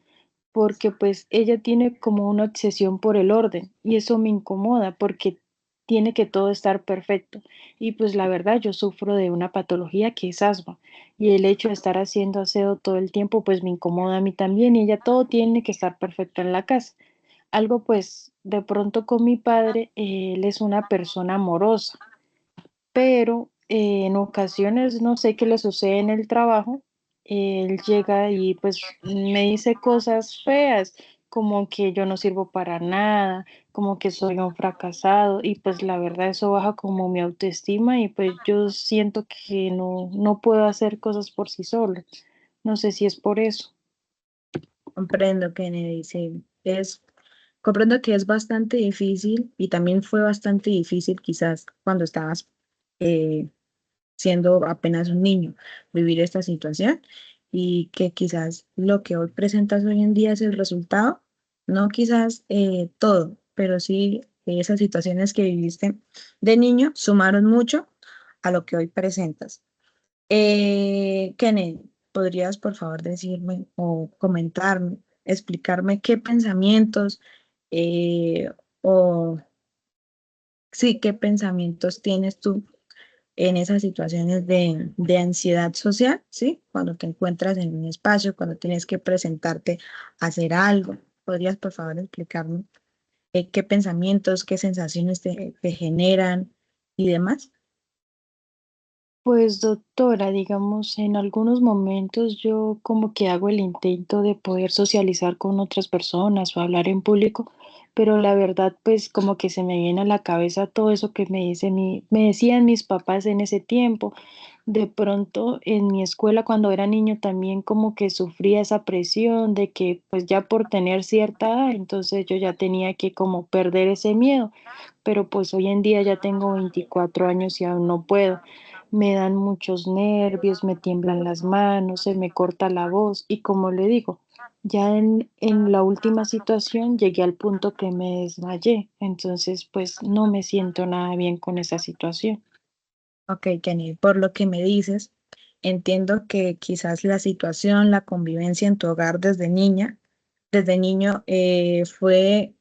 porque pues ella tiene como una obsesión por el orden y eso me incomoda porque tiene que todo estar perfecto. Y pues la verdad yo sufro de una patología que es asma y el hecho de estar haciendo aseo todo el tiempo pues me incomoda a mí también y ella todo tiene que estar perfecto en la casa. Algo pues de pronto con mi padre, él es una persona amorosa, pero en ocasiones no sé qué le sucede en el trabajo, él llega y pues me dice cosas feas, como que yo no sirvo para nada, como que soy un fracasado y pues la verdad eso baja como mi autoestima y pues yo siento que no puedo hacer cosas por sí solo. No sé si es por eso. Comprendo, Kennedy, sí. Comprendo que es bastante difícil y también fue bastante difícil quizás cuando estabas eh, siendo apenas un niño, vivir esta situación y que quizás lo que hoy presentas hoy en día es el resultado, no quizás todo, pero sí esas situaciones que viviste de niño sumaron mucho a lo que hoy presentas. Kennedy, ¿podrías por favor decirme o comentarme, explicarme qué pensamientos eh, o sí, qué pensamientos tienes tú en esas situaciones de ansiedad social, ¿sí? Cuando te encuentras en un espacio, cuando tienes que presentarte a hacer algo. ¿Podrías, por favor, explicarme qué pensamientos, qué sensaciones te generan y demás? Pues doctora, digamos, en algunos momentos yo como que hago el intento de poder socializar con otras personas o hablar en público, pero la verdad pues como que se me viene a la cabeza todo eso que me decían mis papás en ese tiempo. De pronto en mi escuela cuando era niño también como que sufría esa presión de que pues ya por tener cierta edad, entonces yo ya tenía que como perder ese miedo, pero pues hoy en día ya tengo 24 años y aún no puedo. Me dan muchos nervios, me tiemblan las manos, se me corta la voz y como le digo, ya en la última situación llegué al punto que me desmayé, entonces pues no me siento nada bien con esa situación. Ok, Kenny, por lo que me dices, entiendo que quizás la situación, la convivencia en tu hogar desde niña desde niño fue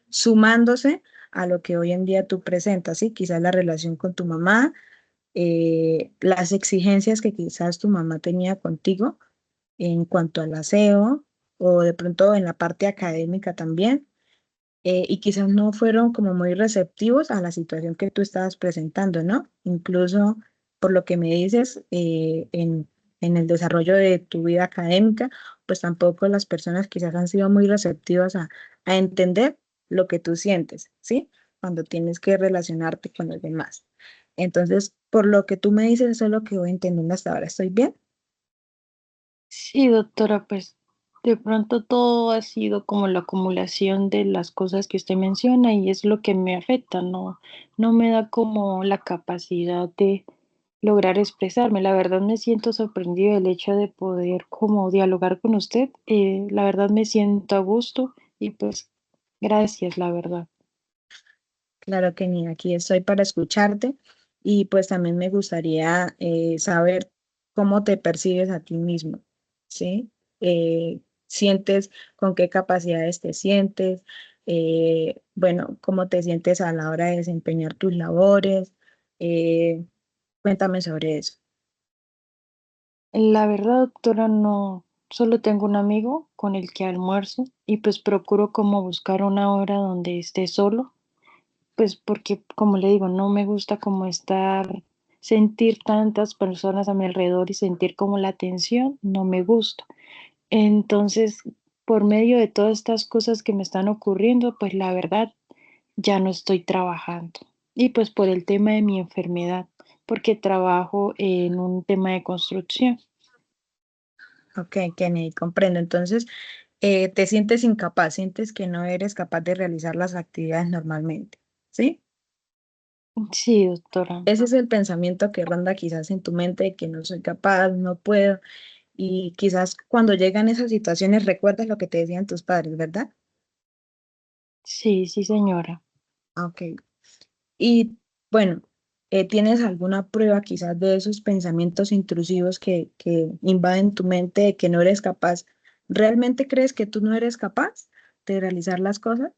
sumándose a lo que hoy en día tú presentas, ¿sí? Quizás la relación con tu mamá, las exigencias que quizás tu mamá tenía contigo en cuanto al aseo o de pronto en la parte académica también, y quizás no fueron como muy receptivos a la situación que tú estabas presentando, ¿no? Incluso por lo que me dices, en el desarrollo de tu vida académica, pues tampoco las personas quizás han sido muy receptivas a entender lo que tú sientes, ¿sí? Cuando tienes que relacionarte con los demás. Entonces, por lo que tú me dices, eso es lo que voy entendiendo hasta ahora. ¿Estoy bien? Sí, doctora, pues de pronto todo ha sido como la acumulación de las cosas que usted menciona y es lo que me afecta, no me da como la capacidad de lograr expresarme. La verdad me siento sorprendida del hecho de poder como dialogar con usted. La verdad me siento a gusto y pues gracias, la verdad. Claro que ni aquí estoy para escucharte y pues también me gustaría saber cómo te percibes a ti mismo, ¿sí? ¿Sientes con qué capacidades te sientes? Bueno, ¿cómo te sientes a la hora de desempeñar tus labores? Eh, Cuéntame sobre eso. La verdad, doctora, no, solo tengo un amigo con el que almuerzo y pues procuro como buscar una hora donde esté solo, pues porque, como le digo, no me gusta como sentir tantas personas a mi alrededor y sentir como la tensión, no me gusta. Entonces, por medio de todas estas cosas que me están ocurriendo, pues la verdad, ya no estoy trabajando. Y pues por el tema de mi enfermedad, porque trabajo en un tema de construcción. Ok, Kenny, comprendo. Entonces, te sientes incapaz, sientes que no eres capaz de realizar las actividades normalmente, ¿sí? Sí, doctora. Ese es el pensamiento que ronda quizás en tu mente de que no soy capaz, no puedo. Y quizás cuando llegan esas situaciones recuerdas lo que te decían tus padres, ¿verdad? Sí, sí, señora. Ok. Y bueno, ¿tienes alguna prueba quizás de esos pensamientos intrusivos que invaden tu mente de que no eres capaz? ¿Realmente crees que tú no eres capaz de realizar las cosas?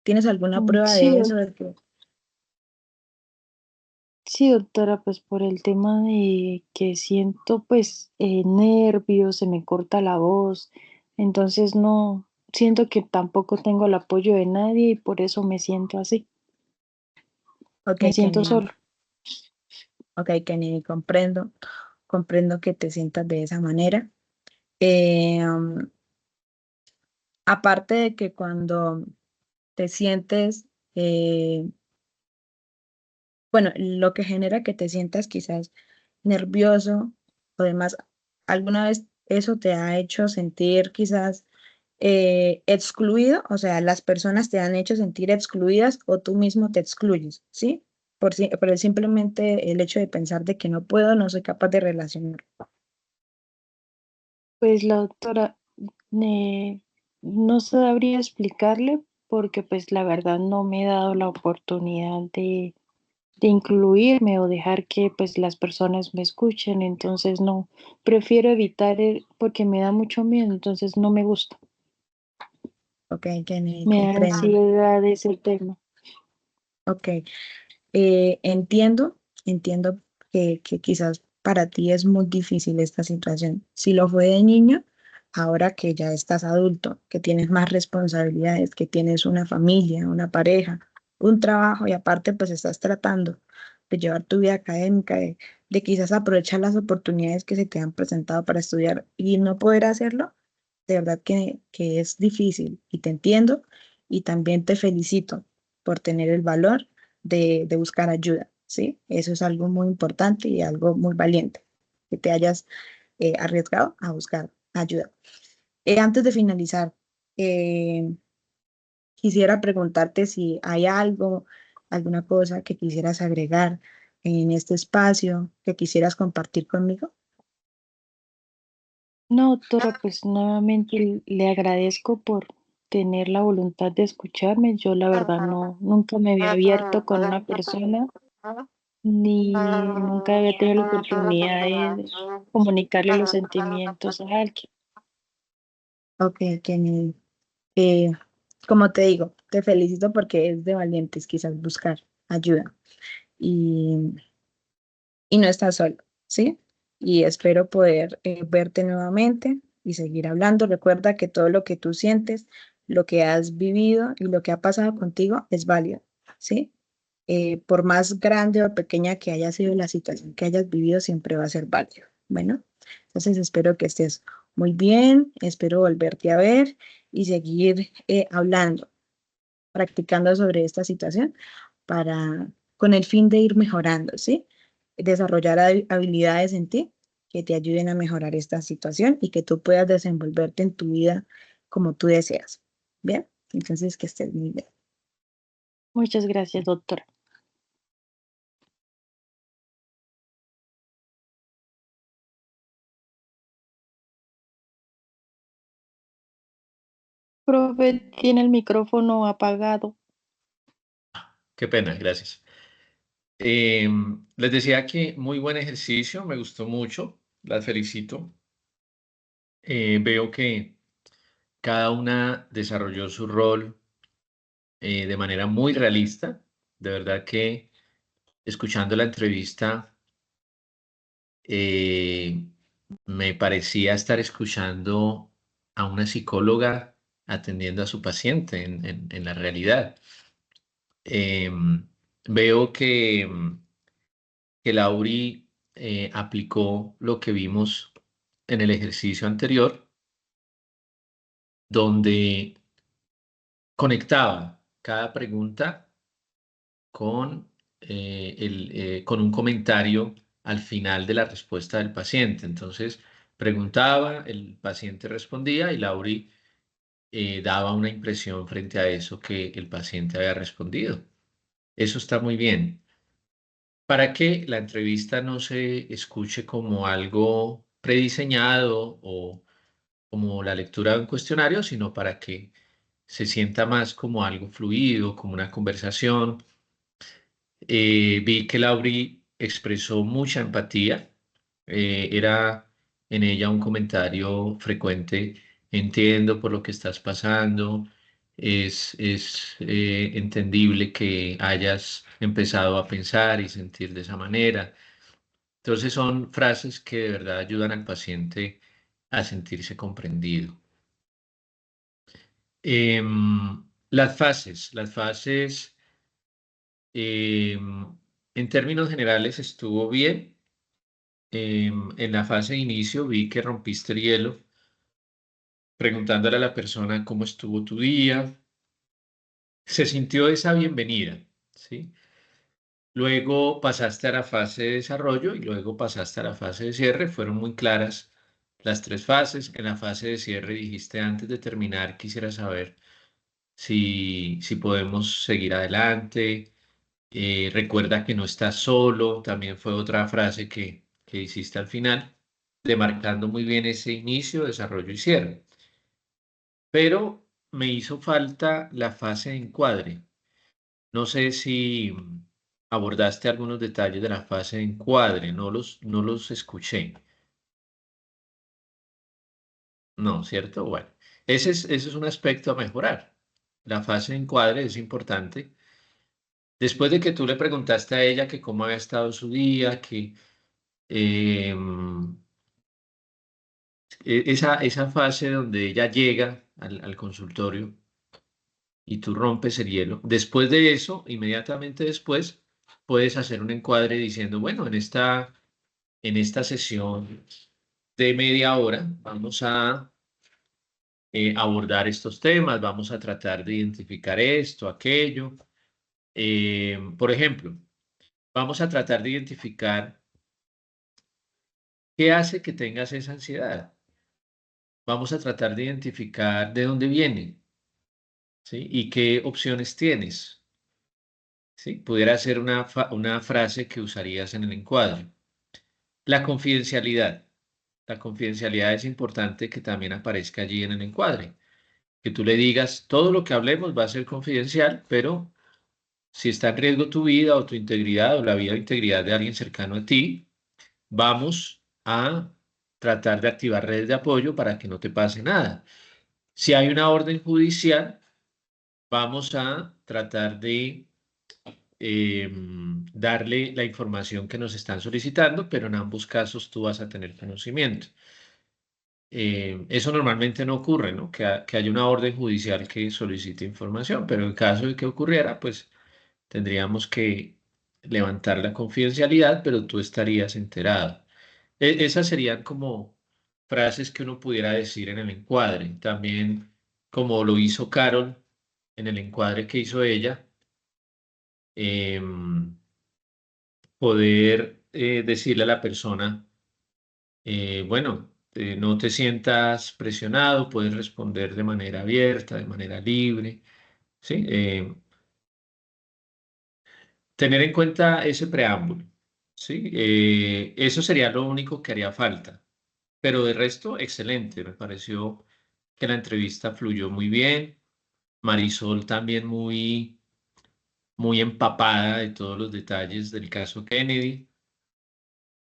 ¿Tienes alguna prueba Sí, de eso? De que, sí, doctora, pues por el tema de que siento pues nervios, se me corta la voz, entonces no, siento que tampoco tengo el apoyo de nadie y por eso me siento así, ok, me siento Kenny, solo. ok, Kenny, comprendo que te sientas de esa manera. Aparte de que cuando te sientes, eh, bueno, lo que genera que te sientas quizás nervioso o demás, ¿alguna vez eso te ha hecho sentir quizás excluido? O sea, las personas te han hecho sentir excluidas o tú mismo te excluyes, ¿sí? Por el simplemente el hecho de pensar de que no puedo, no soy capaz de relacionar. Pues la doctora no sabría explicarle porque pues la verdad no me he dado la oportunidad de incluirme o dejar que pues las personas me escuchen, entonces no, prefiero evitar porque me da mucho miedo, entonces no me gusta, Ok, Kenny, me da comprendo. ansiedad ese tema. Ok. Entiendo que quizás para ti es muy difícil esta situación. Si lo fue de niño, ahora que ya estás adulto, que tienes más responsabilidades, que tienes una familia, una pareja, un trabajo y aparte pues estás tratando de llevar tu vida académica, de quizás aprovechar las oportunidades que se te han presentado para estudiar y no poder hacerlo, de verdad que es difícil y te entiendo y también te felicito por tener el valor de buscar ayuda, ¿sí? Eso es algo muy importante y algo muy valiente, que te hayas arriesgado a buscar ayuda. Antes de finalizar, eh, quisiera preguntarte si hay algo, alguna cosa que quisieras agregar en este espacio, que quisieras compartir conmigo. No, doctora, pues nuevamente le agradezco por tener la voluntad de escucharme. Yo la verdad no, nunca me había abierto con una persona ni nunca había tenido la oportunidad de comunicarle los sentimientos a alguien. Ok, Kenny. Eh, Como te digo, te felicito porque es de valientes quizás buscar ayuda y, y no estás solo, ¿sí? Y espero poder verte nuevamente y seguir hablando. Recuerda que todo lo que tú sientes, lo que has vivido y lo que ha pasado contigo es válido, ¿sí? Por más grande o pequeña que haya sido la situación que hayas vivido, siempre va a ser válido. Bueno, entonces espero que estés muy bien, espero volverte a ver y seguir hablando, practicando sobre esta situación con el fin de ir mejorando, ¿sí? Desarrollar habilidades en ti que te ayuden a mejorar esta situación y que tú puedas desenvolverte en tu vida como tú deseas. ¿Bien? Entonces, que estés muy bien. Muchas gracias, doctora. Profe, tiene el micrófono apagado. Qué pena, gracias. Les decía que muy buen ejercicio, me gustó mucho, las felicito. Veo que cada una desarrolló su rol de manera muy realista. De verdad que escuchando la entrevista eh, me parecía estar escuchando a una psicóloga atendiendo a su paciente en la realidad. Veo que Lauri aplicó lo que vimos en el ejercicio anterior, donde conectaba cada pregunta con un comentario al final de la respuesta del paciente. Entonces, preguntaba, el paciente respondía y Lauri daba una impresión frente a eso que el paciente había respondido. Eso está muy bien. Para que la entrevista no se escuche como algo prediseñado o como la lectura de un cuestionario, sino para que se sienta más como algo fluido, como una conversación. Vi que Lauri expresó mucha empatía. Era en ella un comentario frecuente: entiendo por lo que estás pasando, es entendible que hayas empezado a pensar y sentir de esa manera. Entonces son frases que de verdad ayudan al paciente a sentirse comprendido. Las fases, em, en términos generales estuvo bien. En la fase de inicio vi que rompiste el hielo preguntándole a la persona cómo estuvo tu día. Se sintió esa bienvenida, ¿sí? Luego pasaste a la fase de desarrollo y luego pasaste a la fase de cierre. Fueron muy claras las tres fases. En la fase de cierre dijiste: antes de terminar, quisiera saber si podemos seguir adelante. Recuerda que no estás solo. También fue otra frase que hiciste al final, demarcando muy bien ese inicio, desarrollo y cierre. Pero me hizo falta la fase de encuadre. No sé si abordaste algunos detalles de la fase de encuadre, no los escuché. No, ¿cierto? Bueno, ese es un aspecto a mejorar. La fase de encuadre es importante. Después de que tú le preguntaste a ella que cómo había estado su día, que esa fase donde ella llega al consultorio y tú rompes el hielo. Después de eso, inmediatamente después, puedes hacer un encuadre diciendo: bueno, en esta sesión de media hora vamos a abordar estos temas, vamos a tratar de identificar esto, aquello. Por ejemplo, vamos a tratar de identificar qué hace que tengas esa ansiedad. Vamos a tratar de identificar de dónde viene, ¿sí? Y qué opciones tienes, ¿sí? Pudiera ser una frase que usarías en el encuadre. La confidencialidad. La confidencialidad es importante que también aparezca allí en el encuadre. Que tú le digas: todo lo que hablemos va a ser confidencial, pero si está en riesgo tu vida o tu integridad o la vida o integridad de alguien cercano a ti, vamos a tratar de activar redes de apoyo para que no te pase nada. Si hay una orden judicial, vamos a tratar de darle la información que nos están solicitando, pero en ambos casos tú vas a tener conocimiento. Eso normalmente no ocurre, ¿no? Que haya una orden judicial que solicite información, pero en caso de que ocurriera, pues tendríamos que levantar la confidencialidad, pero tú estarías enterado. Esas serían como frases que uno pudiera decir en el encuadre. También, como lo hizo Carol en el encuadre que hizo ella, poder decirle a la persona, bueno, no te sientas presionado, puedes responder de manera abierta, de manera libre, ¿sí? Tener en cuenta ese preámbulo, ¿sí? Eso sería lo único que haría falta. Pero de resto, excelente. Me pareció que la entrevista fluyó muy bien. Marisol también muy empapada de todos los detalles del caso Kennedy.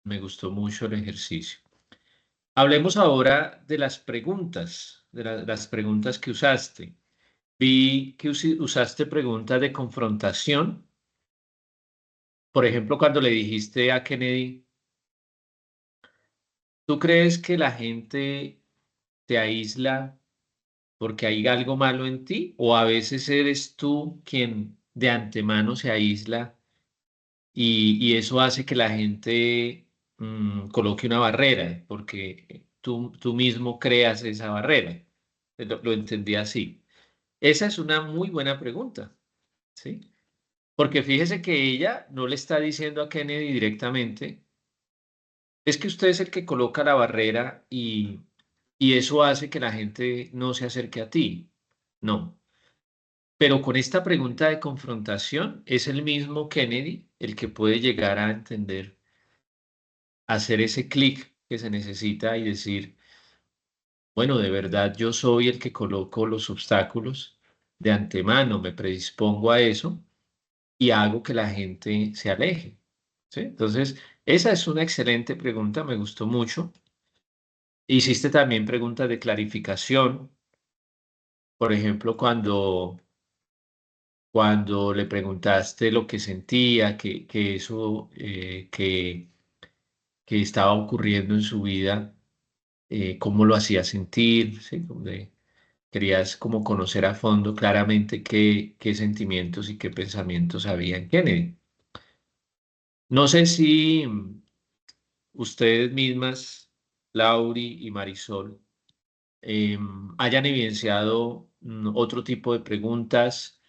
Me gustó mucho el ejercicio. Hablemos ahora de las preguntas, de las preguntas que usaste. Vi que usaste preguntas de confrontación. Por ejemplo, cuando le dijiste a Kennedy, ¿tú crees que la gente te aísla porque hay algo malo en ti? ¿O a veces eres tú quien de antemano se aísla y eso hace que la gente coloque una barrera porque tú mismo creas esa barrera? Lo entendí así. Esa es una muy buena pregunta, ¿sí? Porque fíjese que ella no le está diciendo a Kennedy directamente, es que usted es el que coloca la barrera y eso hace que la gente no se acerque a ti. No. Pero con esta pregunta de confrontación es el mismo Kennedy el que puede llegar a entender, hacer ese clic que se necesita y decir, bueno, de verdad yo soy el que coloco los obstáculos de antemano, me predispongo a eso y hago que la gente se aleje, ¿sí? Entonces, esa es una excelente pregunta, me gustó mucho. Hiciste también preguntas de clarificación, por ejemplo, cuando le preguntaste lo que sentía, que eso que estaba ocurriendo en su vida, cómo lo hacía sentir, ¿sí? Querías como conocer a fondo claramente qué sentimientos y qué pensamientos había en Kennedy. No sé si ustedes mismas, Lauri y Marisol, hayan evidenciado otro tipo de preguntas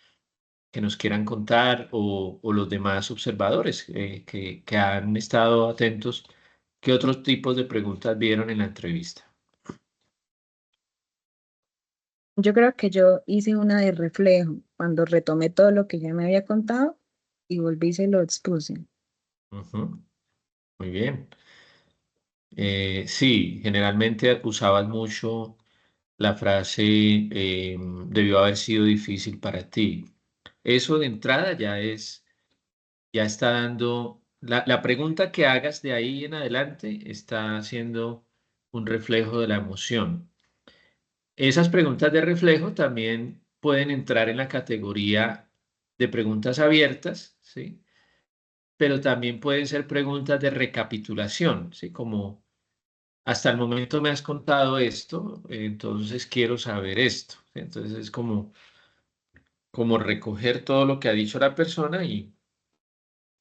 que nos quieran contar o los demás observadores que han estado atentos, ¿qué otros tipos de preguntas vieron en la entrevista? Yo creo que yo hice una de reflejo cuando retomé todo lo que ya me había contado y volví y se lo expuse. Ujú, muy bien. Sí, generalmente usabas mucho la frase debió haber sido difícil para ti. Eso de entrada ya está dando, la pregunta que hagas de ahí en adelante está haciendo un reflejo de la emoción. Esas preguntas de reflejo también pueden entrar en la categoría de preguntas abiertas, ¿sí? Pero también pueden ser preguntas de recapitulación, ¿sí? Como hasta el momento me has contado esto, entonces quiero saber esto. ¿Sí? Entonces es como recoger todo lo que ha dicho la persona y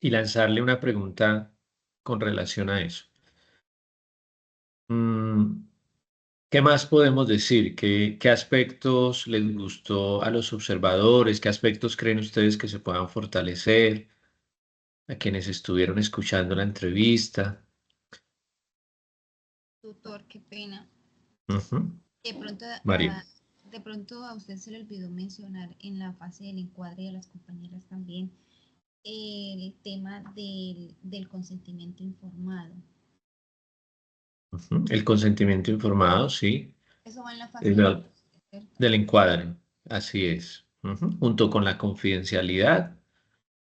lanzarle una pregunta con relación a eso. ¿Qué más podemos decir? ¿Qué aspectos les gustó a los observadores? ¿Qué aspectos creen ustedes que se puedan fortalecer a quienes estuvieron escuchando la entrevista? Tutor, qué pena. Ujú. De pronto, María. de pronto a usted se le olvidó mencionar en la fase del encuadre y a las compañeras también el tema del consentimiento informado. Ujú. El consentimiento informado, sí, Eso va en la fase es del encuadre, ¿cierto? del encuadre, así es. Ujú. Junto con la confidencialidad,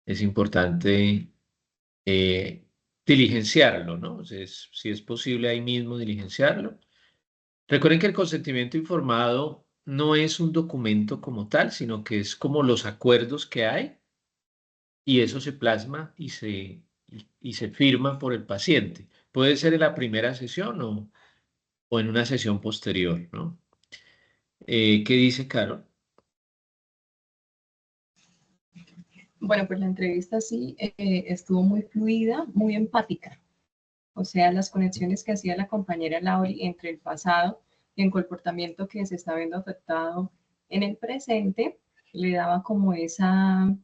es importante eh, diligenciarlo, ¿no? Si es posible ahí mismo diligenciarlo. Recuerden que el consentimiento informado no es un documento como tal, sino que es como los acuerdos que hay y eso se plasma y se firma por el paciente. Puede ser en la primera sesión o en una sesión posterior, ¿no? ¿Qué dice Carol? Bueno, pues la entrevista sí estuvo muy fluida, muy empática. O sea, las conexiones que hacía la compañera Lauri entre el pasado y el comportamiento que se está viendo afectado en el presente, le daba como esa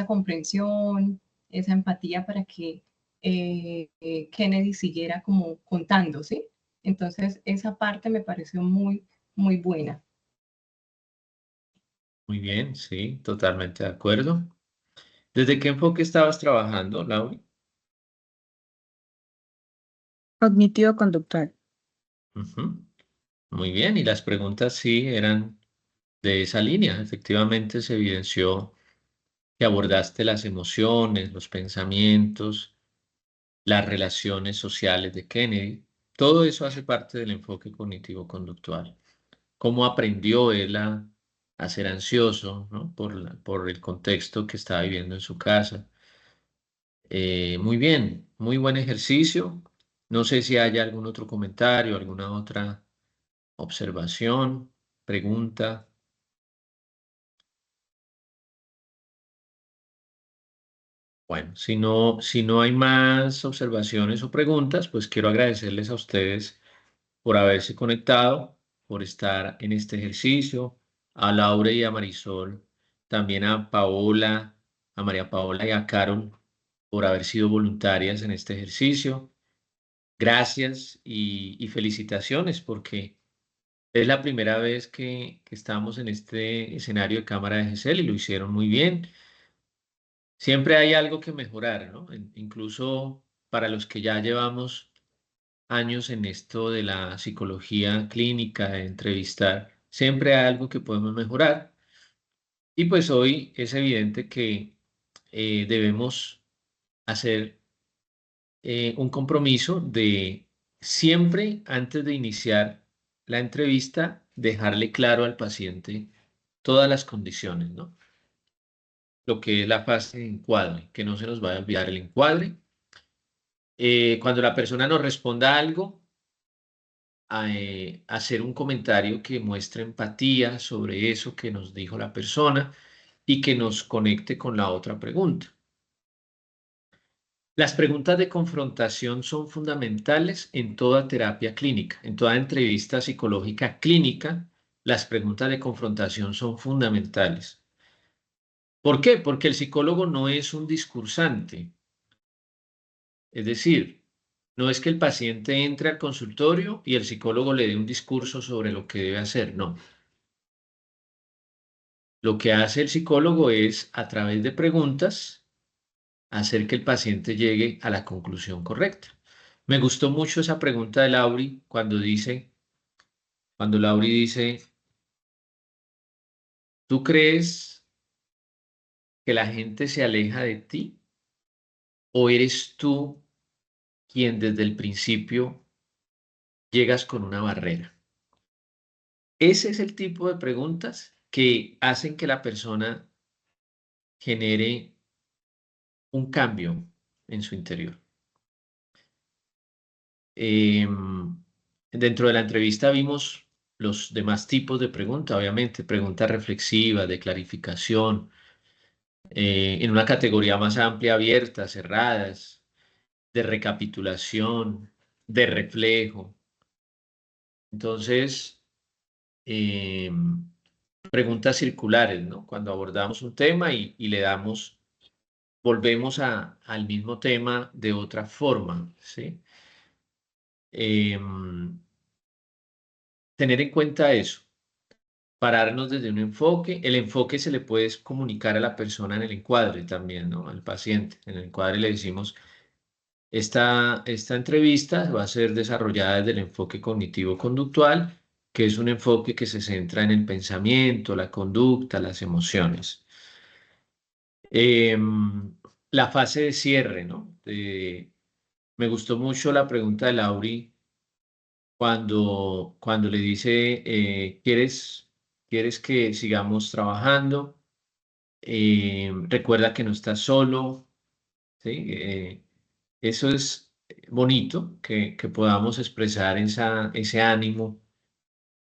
comprensión, esa empatía para que Kennedy siguiera como contando, ¿sí? Entonces, esa parte me pareció muy, muy buena. Muy bien, sí, totalmente de acuerdo. ¿Desde qué enfoque estabas trabajando, Lauri? Cognitivo-conductual. Ujú. Muy bien, y las preguntas sí eran de esa línea. Efectivamente se evidenció que abordaste las emociones, los pensamientos, las relaciones sociales de Kennedy. Todo eso hace parte del enfoque cognitivo-conductual. Cómo aprendió él a ser ansioso, ¿no? Por el contexto que estaba viviendo en su casa. Muy bien, muy buen ejercicio. No sé si hay algún otro comentario, alguna otra observación, pregunta. Bueno, si no hay más observaciones o preguntas, pues quiero agradecerles a ustedes por haberse conectado, por estar en este ejercicio, a Laura y a Marisol, también a Paola, a María Paola y a Carol por haber sido voluntarias en este ejercicio. Gracias y felicitaciones porque es la primera vez que estamos en este escenario de cámara de GESEL y lo hicieron muy bien. Siempre hay algo que mejorar, ¿no? Incluso para los que ya llevamos años en esto de la psicología clínica, de entrevistar, siempre hay algo que podemos mejorar. Y pues hoy es evidente que debemos hacer un compromiso de siempre antes de iniciar la entrevista, dejarle claro al paciente todas las condiciones, ¿no? Lo que es la fase de encuadre, que no se nos vaya a olvidar el encuadre. Cuando la persona nos responda algo, hacer un comentario que muestre empatía sobre eso que nos dijo la persona y que nos conecte con la otra pregunta. Las preguntas de confrontación son fundamentales en toda terapia clínica, en toda entrevista psicológica clínica. Las preguntas de confrontación son fundamentales. ¿Por qué? Porque el psicólogo no es un discursante. Es decir, no es que el paciente entre al consultorio y el psicólogo le dé un discurso sobre lo que debe hacer, no. Lo que hace el psicólogo es, a través de preguntas, hacer que el paciente llegue a la conclusión correcta. Me gustó mucho esa pregunta de Lauri cuando Lauri dice, ¿tú crees que la gente se aleja de ti o eres tú quien desde el principio llegas con una barrera? Ese es el tipo de preguntas que hacen que la persona genere un cambio en su interior. Dentro de la entrevista vimos los demás tipos de preguntas, obviamente, preguntas reflexivas, de clarificación, en una categoría más amplia, abiertas, cerradas, de recapitulación, de reflejo. Entonces, preguntas circulares, ¿no? Cuando abordamos un tema y le damos, volvemos al mismo tema de otra forma, ¿sí? Tener en cuenta eso, pararnos desde un enfoque. El enfoque se le puede comunicar a la persona en el encuadre también, ¿no? Al paciente. En el encuadre le decimos, esta entrevista va a ser desarrollada desde el enfoque cognitivo-conductual, que es un enfoque que se centra en el pensamiento, la conducta, las emociones. La fase de cierre, ¿no? Me gustó mucho la pregunta de Lauri cuando le dice, ¿quieres quieres que sigamos trabajando. Recuerda que no estás solo, ¿sí? Eso es bonito, que podamos expresar ese ánimo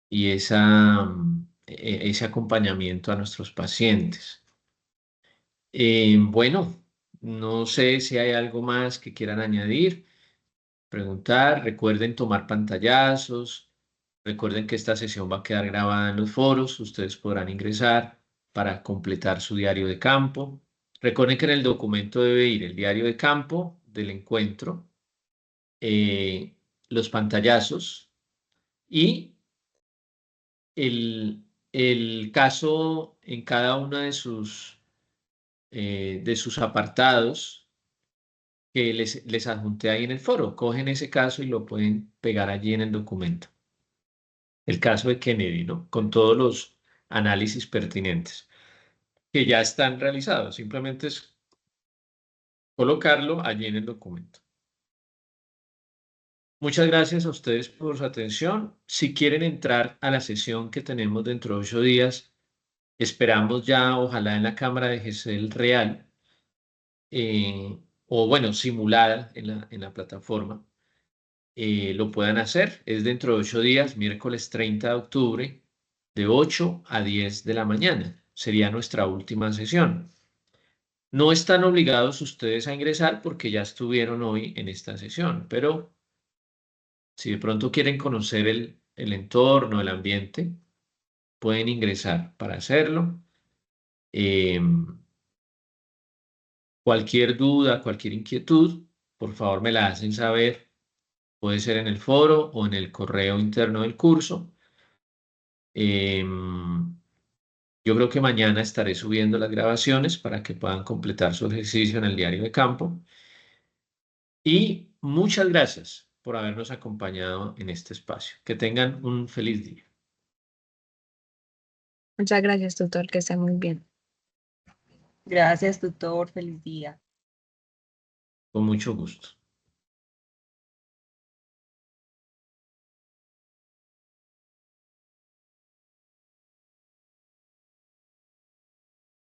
y ese acompañamiento a nuestros pacientes. Bueno, no sé si hay algo más que quieran añadir, preguntar. Recuerden tomar pantallazos. Recuerden que esta sesión va a quedar grabada en los foros. Ustedes podrán ingresar para completar su diario de campo. Recuerden que en el documento debe ir el diario de campo del encuentro, los pantallazos y el caso en cada uno de sus apartados que les adjunté ahí en el foro. Cogen ese caso y lo pueden pegar allí en el documento. El caso de Kennedy, ¿no? Con todos los análisis pertinentes que ya están realizados. Simplemente es colocarlo allí en el documento. Muchas gracias a ustedes por su atención. Si quieren entrar a la sesión que tenemos dentro de 8 días, esperamos ya, ojalá en la cámara de GESEL real, o bueno, simulada en la plataforma, lo puedan hacer. Es dentro de 8 días, miércoles 30 de octubre, de 8 a 10 de la mañana. Sería nuestra última sesión. No están obligados ustedes a ingresar porque ya estuvieron hoy en esta sesión, pero si de pronto quieren conocer el entorno, el ambiente, pueden ingresar para hacerlo. Cualquier duda, cualquier inquietud, por favor me la hacen saber. Puede ser en el foro o en el correo interno del curso. Yo creo que mañana estaré subiendo las grabaciones para que puedan completar su ejercicio en el diario de campo. Y muchas gracias por habernos acompañado en este espacio. Que tengan un feliz día. Muchas gracias, tutor, que esté muy bien. Gracias, tutor. Feliz día. Con mucho gusto.